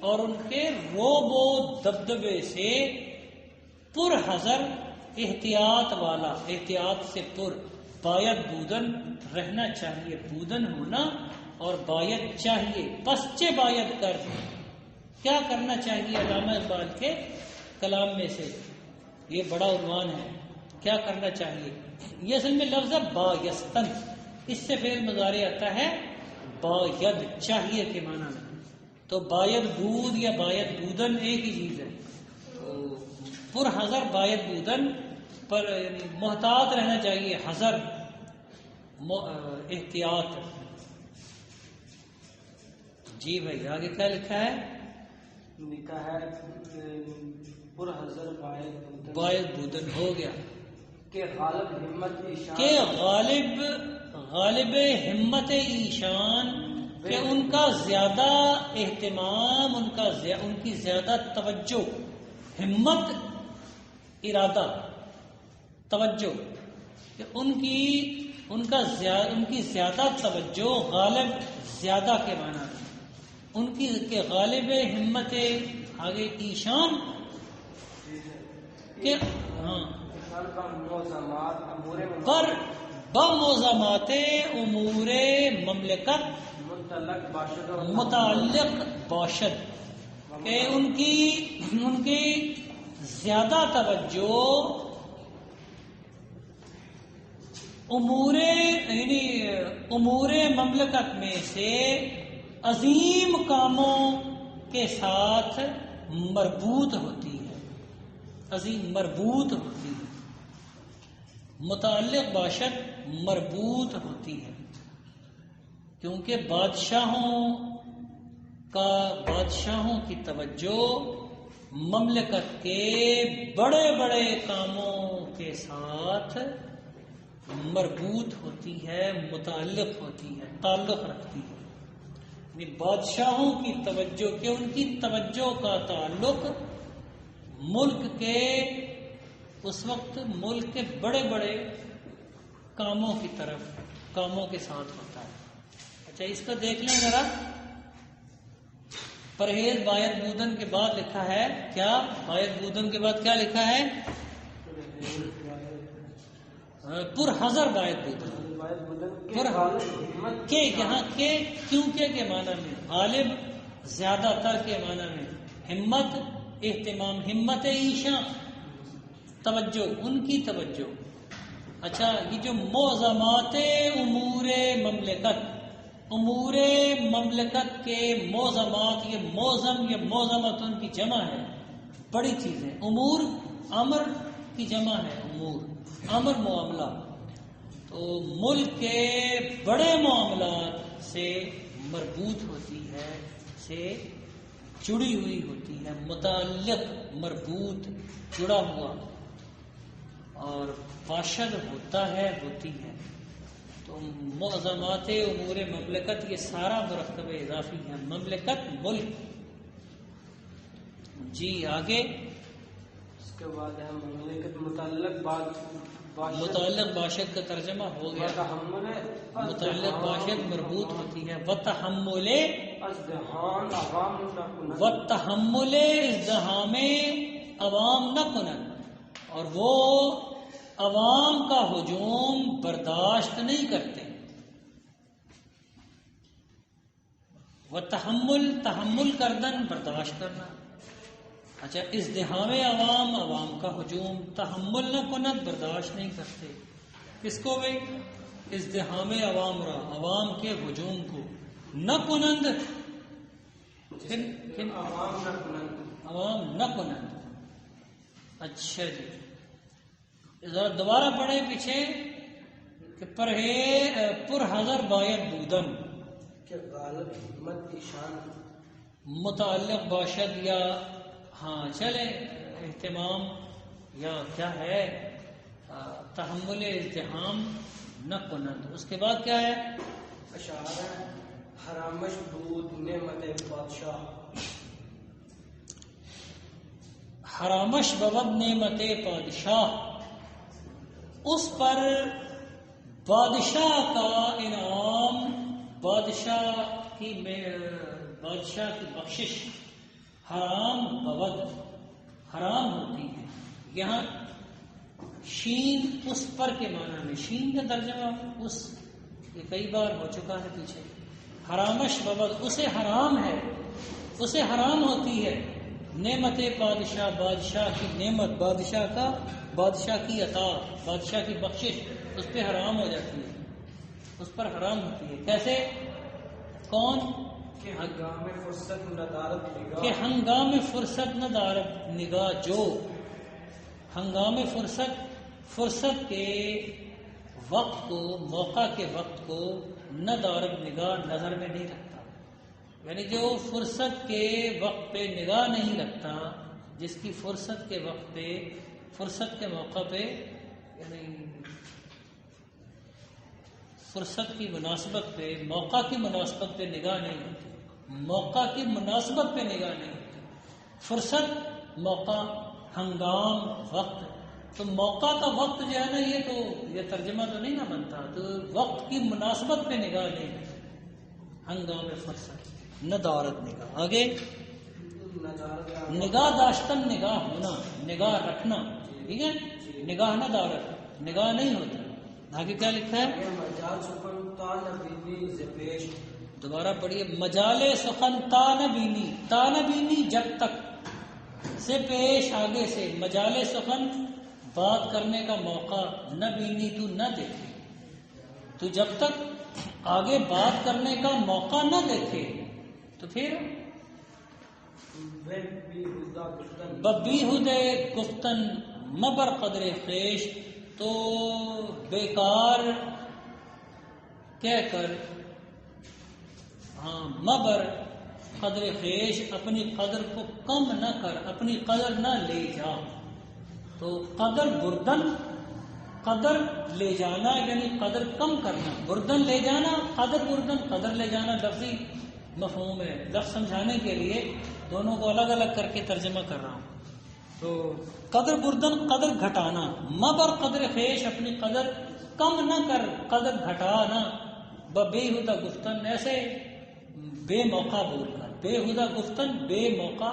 اور ان کے روب و دبدبے سے پر حذر، احتیاط والا، احتیاط سے پر، باید بودن رہنا چاہیے، بودن ہونا اور باید چاہیے، پسچے باید کر، کیا کرنا چاہیے؟ علامہ اقبال کے کلام میں سے یہ بڑا عنوان ہے، کیا کرنا چاہیے. یہ اصل میں لفظ ہے بایستن، اس سے فعل مضارع آتا ہے باید، چاہیے کے معنی میں. تو باید بود یا باید بودن ایک ہی چیز ہے. تو پر حذر باید بودن پر یعنی محتاط رہنا چاہیے، حذر احتیاط. جی بھائی آگے کیا لکھا ہے؟ لکھا ہے پر حذر باید بودن ہو گیا کہ غالب ہمت ایشان، کہ غالب ہمت ایشان، کہ ان کا زیادہ اہتمام، ان کی زیادہ توجہ، ہمت ارادہ، توجہ، کہ ان کی زیادہ توجہ، غالب زیادہ کے معنی میں، ان کی کہ غالب ہمت آگے ایشان، کہ ہاں پر بموزمات امور مملکت متعلق باشد، کہ ان کی زیادہ توجہ امور مملکت میں سے عظیم کاموں کے ساتھ مربوط ہوتی ہے، عظیم مربوط ہوتی ہے، متعلق باشد مربوط ہوتی ہے، کیونکہ بادشاہوں کی توجہ مملکت کے بڑے بڑے کاموں کے ساتھ مربوط ہوتی ہے، متعلق ہوتی ہے، تعلق رکھتی ہے. یعنی بادشاہوں کی توجہ کہ ان کی توجہ کا تعلق ملک کے اس وقت ملک کے بڑے بڑے کاموں کی طرف، کاموں کے ساتھ ہوتا ہے. اچھا اس کو دیکھ لیں ذرا. پرہیز باید بودن کے بعد لکھا ہے کیا؟ باید بودن کے بعد کیا لکھا ہے؟ پر حذر باید بودن. کے یہاں کے کیونکہ کے معنی میں، غالب زیادہ تر کے معنی میں، ہمت اہتمام، ہمت عیشا توجہ، ان کی توجہ. اچھا یہ جو موزمات امور مملکت، امور مملکت کے موزمات، یہ موزم، یہ موزمت ان کی جمع ہے، بڑی چیزیں. امور امر کی جمع ہے، امور امر معاملہ. تو ملک کے بڑے معاملات سے مربوط ہوتی ہے، سے جڑی ہوئی ہوتی ہے، متعلق، مربوط، جڑا ہوا. اور باشد ہوتا ہے، ہوتی ہے. تو معظمات امور مملکت یہ سارا مرکب اضافی ہے. مملکت ملک. جی آگے. اس کے بعد ہے مملکت متعلق باشد کا ترجمہ ہو گیا. متعلق باشد مربوط ہوتی ہے. وتحمل ازدحام عوام نہ کنن، اور وہ عوام کا ہجوم برداشت نہیں کرتے. تحمل کردن برداشت کرنا. اچھا ازدحام عوام، عوام کا ہجوم، تحمل نہ کنند برداشت نہیں کرتے. کس کو بھائی؟ ازدحام عوام را، عوام کے ہجوم کو. نہ کنند، عوام نہ کنند. اچھا جی ذرا دوبارہ پڑھیں پیچھے کہ پر حذر باید بودن کہ غالب ہمت کی شان متعلق باشد یا ہاں چلے اہتمام یا کیا ہے تحمل ازدحام نہ کنند. اس کے بعد کیا ہے؟ اشارہ حرامش بود نعمت بادشاہ. حرامش بود نعمت بادشاہ، اس پر بادشاہ کا انعام، بادشاہ کی بخشش. حرام بود، حرام ہوتی ہے. یہاں شین اس پر کے معنی میں، شین کا ترجمہ اس، یہ کئی بار ہو چکا ہے پیچھے. حرامش بود، اسے حرام ہے، اسے حرام ہوتی ہے. نعمت بادشاہ، بادشاہ کی نعمت، بادشاہ کی عطا، بادشاہ کی بخشش اس پہ حرام ہو جاتی ہے، اس پر حرام ہوتی ہے. کیسے؟ کون؟ کہ ہنگام فرصت ندارت نگاہ، کہ ہنگام فرصت ندارت نگاہ، جو ہنگام فرصت کے وقت کو، موقع کے وقت کو ندارت نگاہ نظر میں نہیں رکھتا. یعنی جو فرصت کے وقت پہ نگاہ نہیں رکھتا، جس کی فرصت کے وقت پہ، فرصت کے موقع پہ، یعنی فرصت کی مناسبت پہ، موقع کی مناسبت پہ نگاہ نہیں ہوتی، موقع کی مناسبت پہ نگاہ نہیں ہوتی. فرصت، موقع، ہنگام، وقت. تو موقع کا وقت جو ہے نا، یہ ترجمہ تو نہیں نا بنتا. تو وقت کی مناسبت پہ نگاہ نہیں ہوتی. ہنگام فرصت، ندارت نگاہ. آگے نگاہ داشتن، نگاہ ہونا، نگاہ رکھنا. ٹھیک ہے، نگاہ ندارت، نگاہ نہیں ہوتی. آگے کیا لکھا ہے؟ دوبارہ پڑھیے. مجال سخن تا نہ بینی، تا نہ بینی جب تک، سے پیش آگے سے. مجال سخن بات کرنے کا موقع، نہ بینی تو نہ دیکھے. تو جب تک آگے بات کرنے کا موقع نہ دیکھے تو پھر ببی ہدے گفتن مبر قدر خیش، تو بیکار کہہ کر، ہاں مبر قدر خیش، اپنی قدر کو کم نہ کر، اپنی قدر نہ لے جا. تو قدر بردن، قدر لے جانا یعنی قدر کم کرنا، بردن لے جانا، قدر بردن قدر لے جانا لفظی مفہوم ہے. لفظ سمجھانے کے لیے دونوں کو الگ الگ کر کے ترجمہ کر رہا ہوں. تو قدر بردن قدر گھٹانا، مبر قدر خیش اپنی قدر کم نہ کر، قدر گھٹانا، بےہودہ گفتن ایسے بے موقع بول کر، بےہودہ گفتن بے موقع،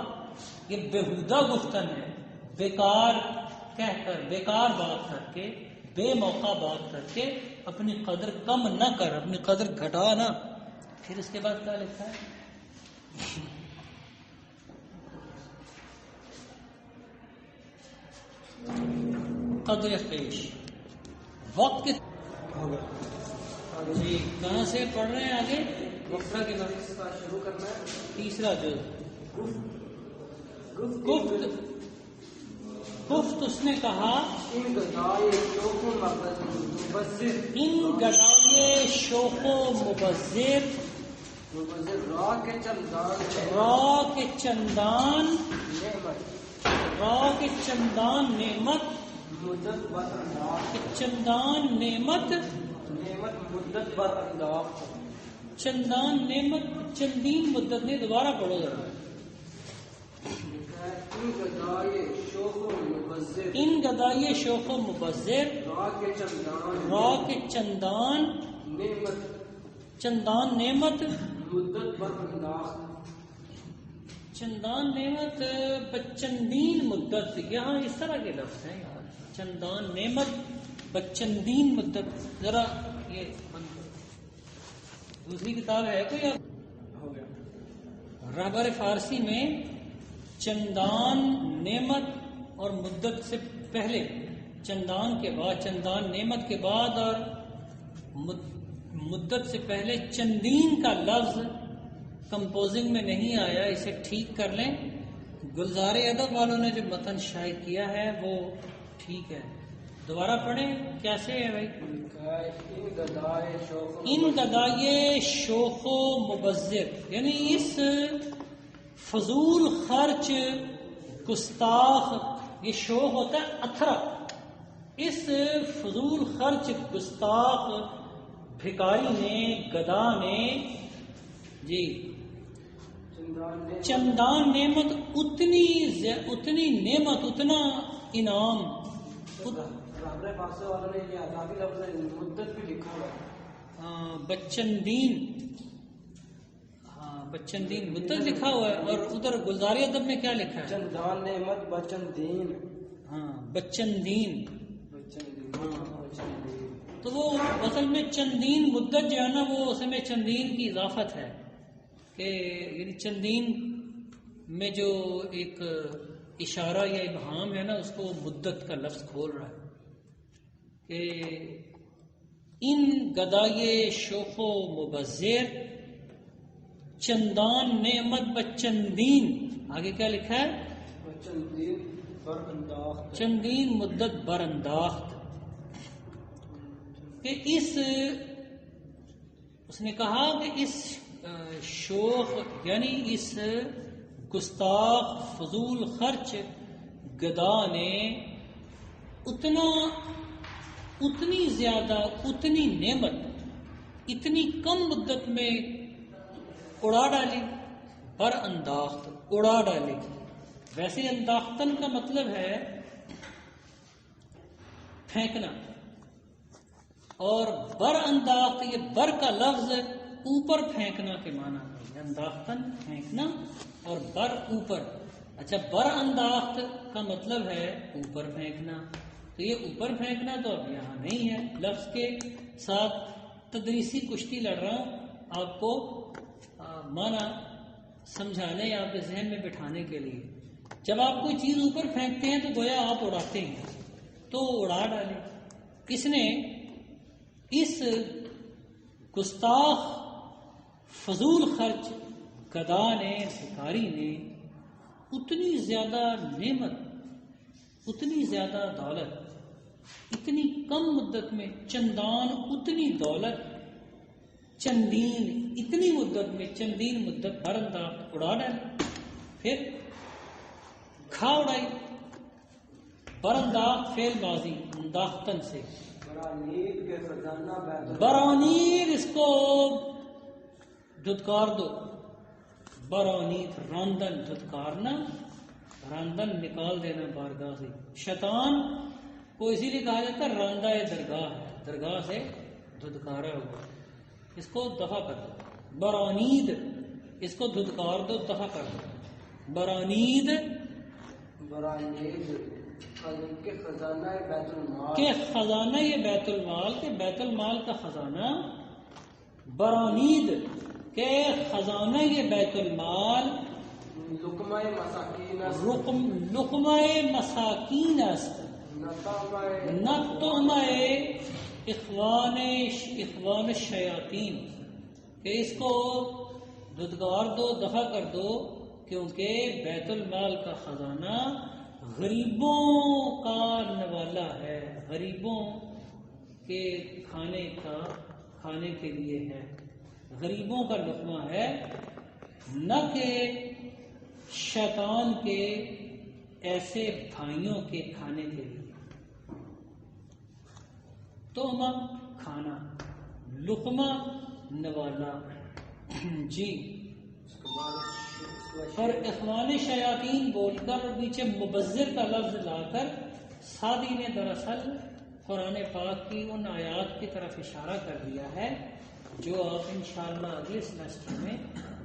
یہ بےہودہ گفتن ہے، بیکار کہہ کر، بیکار بات کر کے، بے موقع بات کر کے اپنی قدر کم نہ کر، اپنی قدر گھٹا نہ. پھر اس کے بعد کیا لکھا ہے؟ قدر خیش وقت کے جی کہاں سے پڑھ رہے ہیں آگے؟ وقفہ کے نفس کا شروع کرنا ہے. تیسرا جز گفت. گفت اس نے کہا ان گدائے شوق و مبذر، ان گدائے شوق و مبذر، مبذر راہ کے چندان ہے، راہ کے چندان، نعمت راہ کے چندان نعمت، مدت بر انداز، کہ چندان نعمت، نعمت مدت بر انداز، چندان نعمت، چندین مدت نے. دوبارہ پڑھو ذرا. ان گدائے شوق و مبذر، ان گدائے شوق و مبذر، راہ کے چندان، راہ کے چندان، نعمت چندان نعمت، مدت بر انداز، چندان نعمت بچندین مدت. یہاں اس طرح کے لفظ ہیں، یہاں چندان نعمت بچندین مدت. ذرا یہ دوسری کتاب ہے کوئی ہو گیا. رہبر فارسی میں چندان نعمت اور مدت سے پہلے، چندان کے بعد، چندان نعمت کے بعد اور مدت سے پہلے چندین کا لفظ کمپوزنگ میں نہیں آیا. اسے ٹھیک کر لیں. گلزار ادب والوں نے جو متن شائع کیا ہے وہ ٹھیک ہے. دوبارہ پڑھیں. کیسے ہے بھائی؟ ان گدائے شوق و ان گدائے شوق و مبذر، یعنی اس فضول خرچ گستاخ، یہ شوق ہوتا ہے اتھرا، اس فضول خرچ گستاخ بھکاری نے، گدا نے جی چندان نعمت، اتنی نعمت، اتنا انعام. رابطہ فارسی والوں نے یہ اضافی لفظ مدت بھی لکھا ہوا ہے. بچندین، ہاں بچندین مدت لکھا ہوا ہے. اور ادھر گلزار ادب میں کیا لکھا ہے؟ چندان نعمت بچندین، ہاں بچندین. تو وہ اصل میں چندین مدت جو ہے نا، وہ اصل میں چندین کی اضافت ہے کہ یعنی چندین میں جو ایک اشارہ یا ابہام ہے نا، اس کو مدت کا لفظ کھول رہا ہے کہ ان گدائے شوق و مبذر چندان نعمت بچندین. آگے کیا لکھا ہے؟ بچندین بر انداخت، چندین مدت بر انداخت. کہ اس نے کہا کہ اس شوق یعنی اس گستاخ فضول خرچ گدا نے اتنی زیادہ، اتنی نعمت اتنی کم مدت میں اڑا ڈالی. بر انداخت، اڑا ڈالی. ویسے انداختن کا مطلب ہے پھینکنا، اور بر انداخت، یہ بر کا لفظ اوپر پھینکنا کے معنی ہے. انداختن پھینکنا اور بر اوپر. اچھا، بر انداخت کا مطلب ہے اوپر پھینکنا. تو یہ اوپر پھینکنا تو اب یہاں نہیں ہے. لفظ کے ساتھ تدریسی کشتی لڑ رہا ہوں آپ کو معنی سمجھانے یا آپ کے ذہن میں بٹھانے کے لیے. جب آپ کوئی چیز اوپر پھینکتے ہیں تو گویا آپ اڑاتے ہیں، تو اڑا ڈالے. کس نے؟ اس گستاخ فضول خرچ گدا نے، بھکاری نے اتنی زیادہ نعمت، اتنی زیادہ دولت اتنی کم مدت میں، چندان اتنی دولت، چندین اتنی مدت میں، چندین مدت بر انداخت اڑا ڈالی، پھر کھا اڑائی. برانداخت فعل ماضی انداختن سے، برانید کے خزانہ بیت المال، برانید اس کو دھتکار دو، برانید راندن دھتکارنا، راندن نکال دینا بارگاہ سے. شیطان کو اسی لیے کہا جاتا ہے راندہ درگاہ ہے، درگاہ سے دھتکارا ہوا، اس کو دفع کر دو. برانید اس کو دھتکار دو، دفع کر دو. برانید برانید کے خزانہ بیت المال، کے خزانہ یہ بیت المال کے بیت المال کا خزانہ، برانید کے خزانہ یہ بیت المال، لقمہ مساکین است، لقمہ مساکین است، نطعمہ اخوان الشیاطین، کہ اس کو دھتکار دو، دفع کر دو، کیونکہ بیت المال کا خزانہ غریبوں کا نوالا ہے، غریبوں کے کھانے کے لیے ہے، غریبوں کا لقمہ ہے، نہ کہ شیطان کے ایسے بھائیوں کے کھانے کے لیے. تومہ کھانا، لقمہ نوالا. جی پر اخوان شیاطین بول کر نیچے مبذر کا لفظ لا کر سعدی نے دراصل قرآن پاک کی ان آیات کی طرف اشارہ کر دیا ہے جو آپ انشاءاللہ اگلے سیمسٹر میں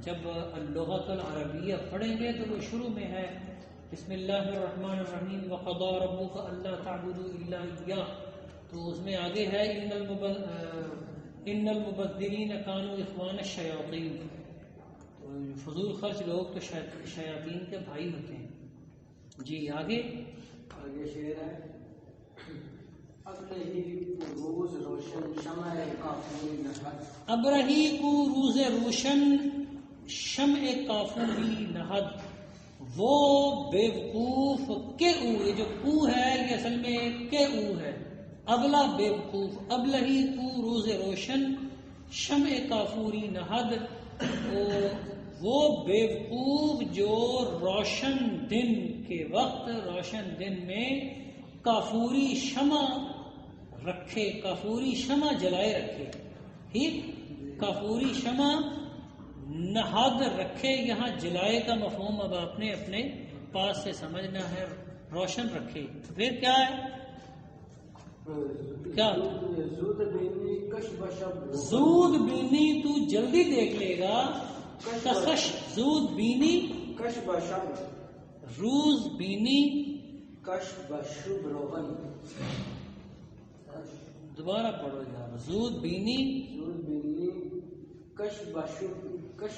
جب اللغۃ العربیہ پڑھیں گے تو وہ شروع میں ہے بسم اللہ الرحمن الرحیم وقضى ربك الا تعبدوا الا اياه، تو اس میں آگے ہے ان المبذرین كانوا اخوان الشیاطین. فضول خرچ لوگ تو شیاطین کے بھائی ہوتے ہیں. جی آگے شعر ہے، ابرہی روز روشن شمع کافوری نہد، ابرہی کو روز روشن شمع کافوری نہد. وہ بیوقوف کے او، یہ جو کو ہے یہ اصل میں کے او ہے، ابلا بیوقوف، ابلہی کو روز روشن شمع کافوری نہد، وہ بیوقوف جو روشن دن کے وقت، روشن دن میں کافوری شمع رکھے، کافوری شمع جلائے رکھے. ٹھیک، کافوری شمع نہاد رکھے، یہاں جلائے کا مفہوم اب آپ نے اپنے پاس سے سمجھنا ہے. روشن رکھے پھر کیا ہے، کیا زود بینی کش بشب، زود بینی تو جلدی دیکھ لے گا، کشش زود بینی کش بشب، روز بینی کش بشب روغن، دوبارہ پڑھو یار، زود بینی زود بینی کش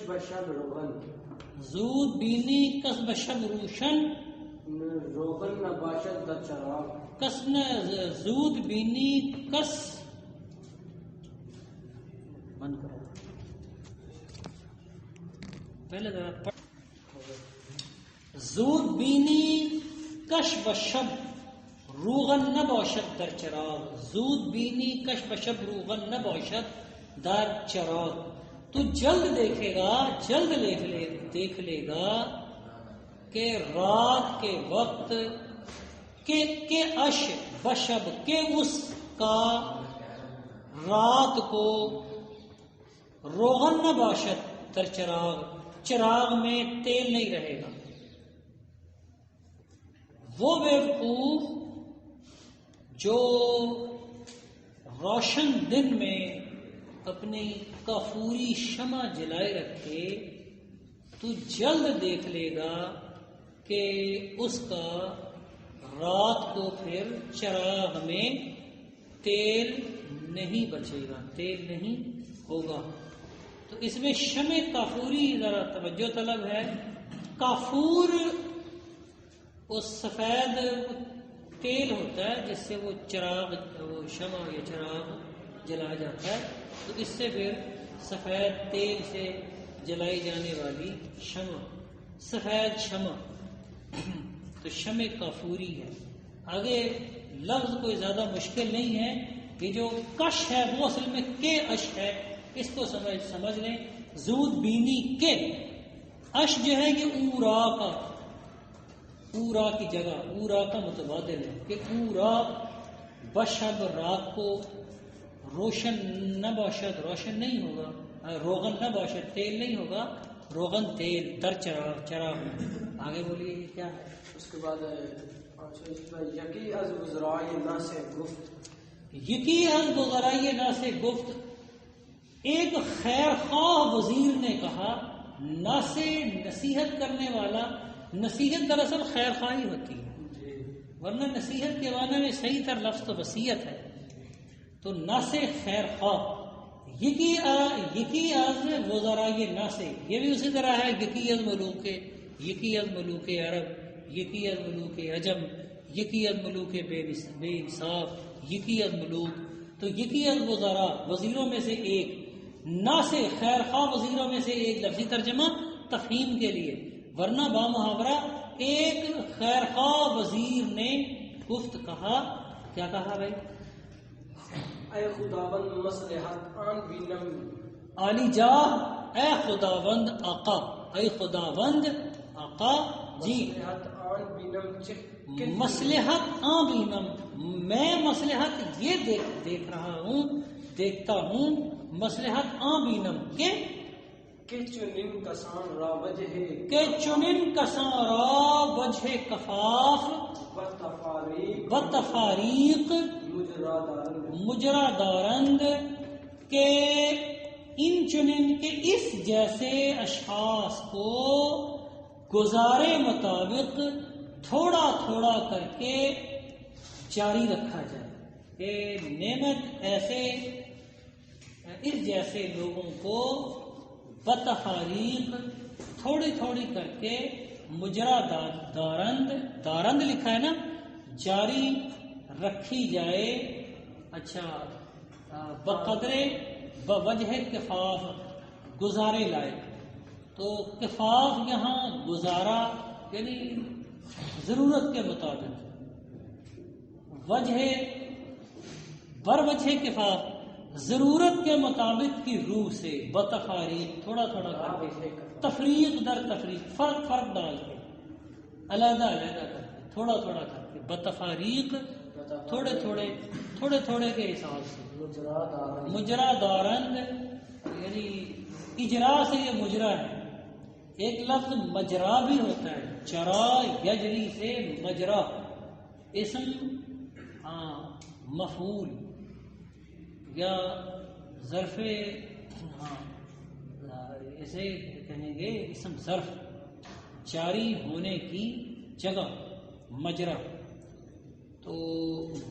بشب روغن، زود بینی کسب شب روشن، روغن نباشد در چراغ، کسن زود بینی کس بند کرو پہلے ذرا پڑھ. زود بینی کش بشب روغن نباشد در چراغ، زود بینی کش بشب روغن نباشد در چراغ. تو جلد دیکھے گا، جلد دیکھ لے گا کہ رات کے وقت کہ اش بشب کہ اس کا رات کو روغن نہ باشد در چراغ، چراغ میں تیل نہیں رہے گا. وہ بیوقوف جو روشن دن میں اپنی کافوری شمع جلائے رکھے تو جلد دیکھ لے گا کہ اس کا رات کو پھر چراغ میں تیل نہیں بچے گا، تیل نہیں ہوگا. تو اس میں شمع کافوری ذرا توجہ طلب ہے. کافور وہ سفید تیل ہوتا ہے جس سے وہ چراغ، وہ شمع یا چراغ جلایا جاتا ہے، تو اس سے پھر سفید تیل سے جلائی جانے والی شمع، سفید شمع، تو شمع کافوری ہے. آگے لفظ کوئی زیادہ مشکل نہیں ہے، یہ جو کش ہے وہ اصل میں کے اش ہے، اس کو سمجھ لیں. زود بینی کے اش جو ہے یہ اورا کا، پورا کی جگہ پورا کا متبادل ہے کہ پورا بشب رات کو روشن نہ باشد روشن نہیں ہوگا، روغن نہ باشد تیل نہیں ہوگا، روغن تیل در چرا آگے بولیے یہ کیا ہے؟ اس کے بعد یکی از وزرائے نہ سے گفت، یکی از وزرائے نہ سے گفت، ایک خیر خواہ وزیر نے کہا، نہ سے نصیحت کرنے والا، نصیحت دراصل خیر خواہی ہوتی ہے، ورنہ نصیحت کے معنی میں صحیح تر لفظ تو وصیت ہے، تو نہ سے خیر خواہ، یکی از وزرائے نہ سے، یہ بھی اسی طرح ہے، یکی از ملوک عرب، یکی از ملوک عجم، یکی از ملوک بے انصاف، یکی از ملوک، تو یکی از وزراء وزیروں میں سے ایک، نہ سے خیر خواہ وزیروں میں سے ایک، لفظی ترجمہ تفہیم کے لیے، ورنہ با محاورہ ایک خیر خواہ وزیر نے گفت کہا، کیا کہا بھائی؟ اے خداوند مصلحت آن بینم، عالی جاہ اے خداوند آقا، اے خداوند آقا جی، مصلحت آن بینم چک، مصلحت آن بینم، میں مصلحت یہ دیکھ رہا ہوں، دیکھتا ہوں، مصلحت آن بینم کہ چنن کسان را وجہ، کہ چنن کساں را وجہ کفاف، بتفاریق بتفاریق مجرا دارند، مجرا دارند، کہ ان چنن کے اس جیسے اشخاص کو گزارے مطابق تھوڑا تھوڑا کر کے جاری رکھا جائے، کہ نعمت ایسے اس جیسے لوگوں کو بتفاریق تھوڑی تھوڑی کر کے مجرا دارند لکھا ہے نا، جاری رکھی جائے، اچھا بقدرے بوجہ کفاف، گزارے لائے، تو کفاف یہاں گزارا یعنی ضرورت کے مطابق، وجہ بر وجہ کفاف ضرورت کے مطابق کی روح سے، بتفاریق تھوڑا تھوڑا کر کے، تفریق در تفریق فرق ڈال کے، علیحدہ علیحدہ کر کے، تھوڑا تھوڑا کر کے، بتفاریق تھوڑے تھوڑے کے حساب سے، مجرا دارند یعنی اجرا سے یہ مجرا ہے، ایک لفظ مجرا بھی ہوتا ہے، جرا یجری سے مجرا، اسم مفعول یا ظرف، اسے کہیں گے اسم ظرف، جاری ہونے کی جگہ مجرا، تو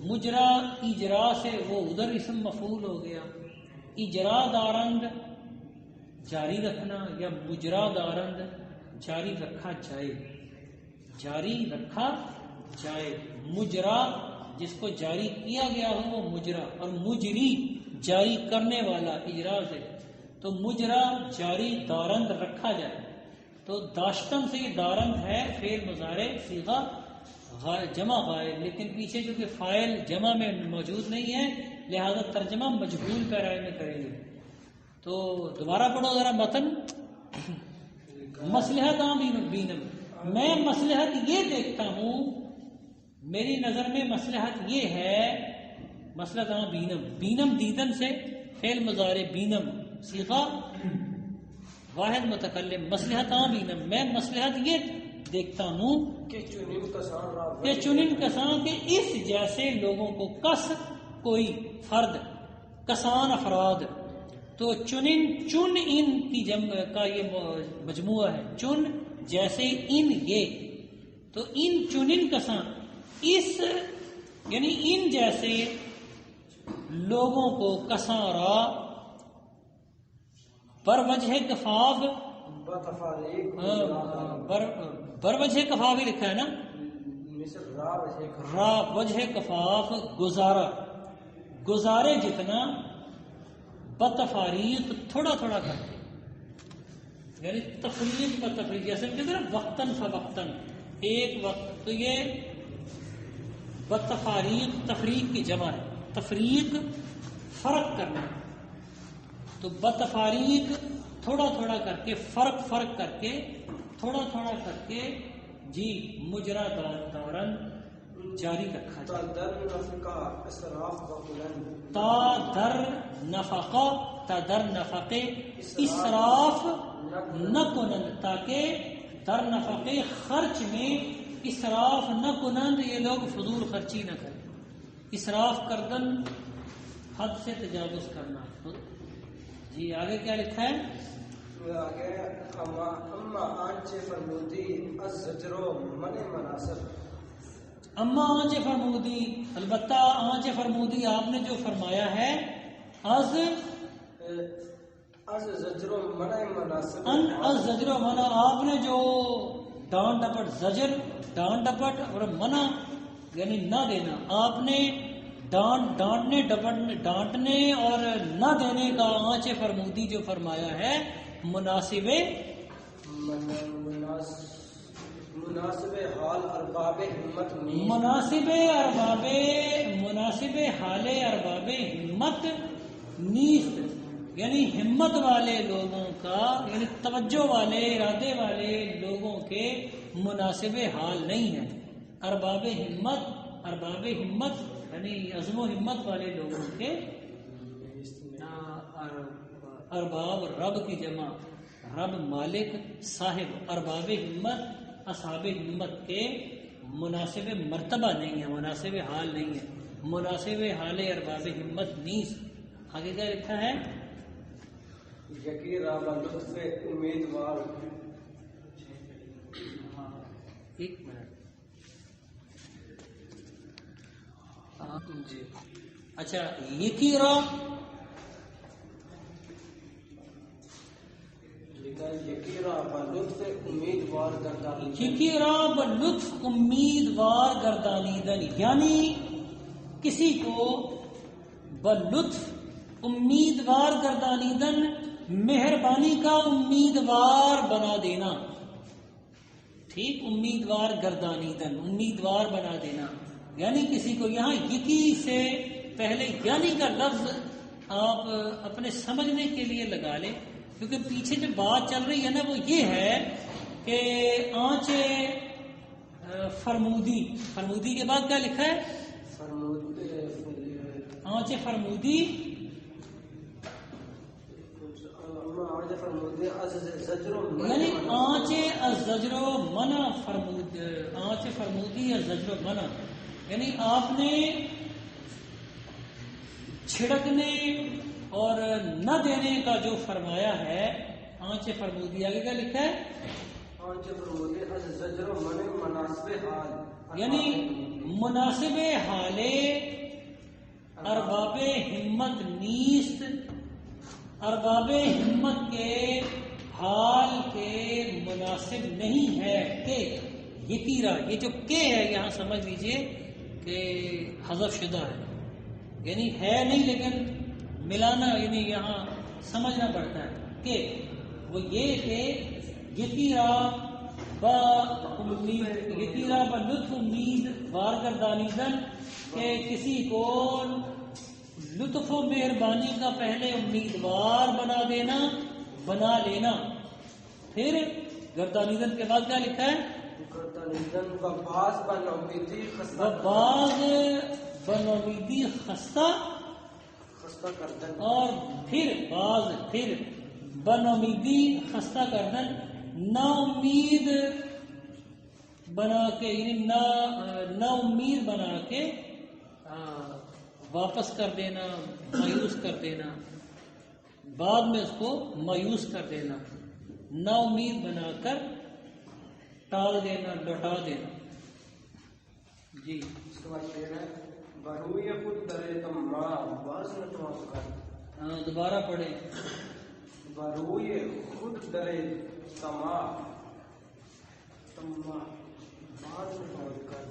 مجرا اجرا سے وہ ادھر اسم مفعول ہو گیا، اجرا دارند جاری رکھنا، یا مجرا دارند جاری رکھا جائے، جاری رکھا جائے، مجرا جس کو جاری کیا گیا ہو وہ مجرا، اور مجری جاری کرنے والا اجرا سے، تو مجرا جاری دارند رکھا جائے، تو داشتن سے یہ دارند ہے فعل مضارع صیغہ جمع غائب، لیکن پیچھے چونکہ فاعل جمع میں موجود نہیں ہے لہذا ترجمہ مجہول پیرائے میں کریں گے، تو دوبارہ پڑھو ذرا متن، مصلحت بینم، میں مصلحت یہ دیکھتا ہوں، میری نظر میں مصلحت یہ ہے، مصلحت بینم، بینم دیدن سے فعل مضارع بینم صیغہ واحد متکلم، مصلحت بینم، میں مصلحت یہ دیکھتا ہوں کہ چنن کسان کے اس جیسے لوگوں کو، کس کوئی فرد، کسان افراد، تو چن ان کی جمع کا یہ مجموعہ ہے، چن جیسے ان یہ، تو ان چنن کسان اس یعنی ان جیسے لوگوں کو، کسارا بر وجہ کفاف، بر وجہ کفاف ہی لکھا ہے نا، را وجہ کفاف گزارا، گزارے جتنا، بتفاریق تھوڑا تھوڑا کر کے، یعنی تفریق بتفریق، جیسے کہتے ہیں نا وقتاً فوقتاً، ایک وقت، تو یہ بتفاریق تفریق کی جمع ہے، تفریق فرق کرنا، تو بتفاریق تھوڑا تھوڑا کر کے، فرق کر کے، تھوڑا تھوڑا کر کے جی مجرا دورن جاری رکھا جائے. در نفقہ اسراف و بلند. تا در نفقہ تا در نفقے اسراف نہ کنند تاکہ در نفقے خرچ میں اسراف نہ کنند یہ لوگ فضول خرچی نہ کریں. اسراف کردن حد سے تجاوز کرنا. جی آگے کیا لکھا ہے؟ آگے اما آنچ فرمودی الزجر من مناسب. اما آنچ فرمودی البتہ آنچ فرمودی آپ نے جو فرمایا ہے از زجر من مناسب ان از زجر و منع آپ نے جو ڈانٹ ڈپٹ زجر ڈانٹ ڈپٹ اور منع یعنی نہ دینا آپ نے ڈانٹنے اور نہ دینے کا آنچ فرمودی جو فرمایا ہے مناسب حال ارباب ہمت مناسب حال ارباب ہمت نیست یعنی ہمت والے لوگوں کا یعنی توجہ والے ارادے والے لوگوں کے مناسب حال نہیں ہے. ارباب ہمت یعنی عزم و ہمت والے لوگوں کے ارباب رب کی جمع رب مالک صاحب ارباب ہمت اصحاب ہمت کے مناسب مرتبہ نہیں ہے مناسب حال نہیں ہے. مناسب حال ارباب ہمت نیز. آگے کیا لکھا ہے؟ یقین رابع لطف امیدوار. ایک منٹ جی اچھا یقیرا لطف امیدوار گردانیدن. یقیرا بلطف امیدوار گردانیدن یعنی کسی کو بلطف امیدوار گردانیدن مہربانی کا امیدوار بنا دینا. ٹھیک امیدوار گردانیدن امیدوار بنا دینا یعنی کسی کو یہاں یقی سے پہلے یعنی کا لفظ آپ اپنے سمجھنے کے لیے لگا لیں کیونکہ پیچھے جو بات چل رہی ہے نا وہ یہ ہے کہ آنچ فرمودی کے بعد کیا لکھا ہے؟ آنچ فرمودی یعنی آنچ الزجر و منع آنچ فرمودی الزجر و منع یعنی آپ نے چھڑکنے اور نہ دینے کا جو فرمایا ہے آنچ فرمودی. آگے کیا لکھا ہے؟ آنچ فرمودی الزجر و منع مناسب حال یعنی مناسب حال ارباب ہمت نیست ارباب ہمت کے حال کے مناسب نہیں ہے کہ یقیرا یہ جو کہ ہے یہاں سمجھ لیجئے کہ حذف شدہ ہے یعنی ہے نہیں لیکن ملانا یعنی یہاں سمجھنا پڑتا ہے کہ وہ یہ کہ یقیرا بلطف امید وار گردانیدن کہ کسی کو لطف و مہربانی کا پہلے امیدوار بنا لینا. پھر گردانیدن کے بعد کیا لکھا ہے؟ گردانیدن وباز بنومیدی خستہ کردن اور پھر بنومیدی خستہ کردن نا امید بنا کے یعنی نا امید بنا کے واپس کر دینا مایوس کر دینا بعد میں اس کو مایوس کر دینا نا امید بنا کر ٹال دینا لوٹا دینا. جی اس کے بعد کہہ رہا ہے بروی خود درے تما وزن توکل. دوبارہ پڑھیں. بروی خود درے تما وزن توکل.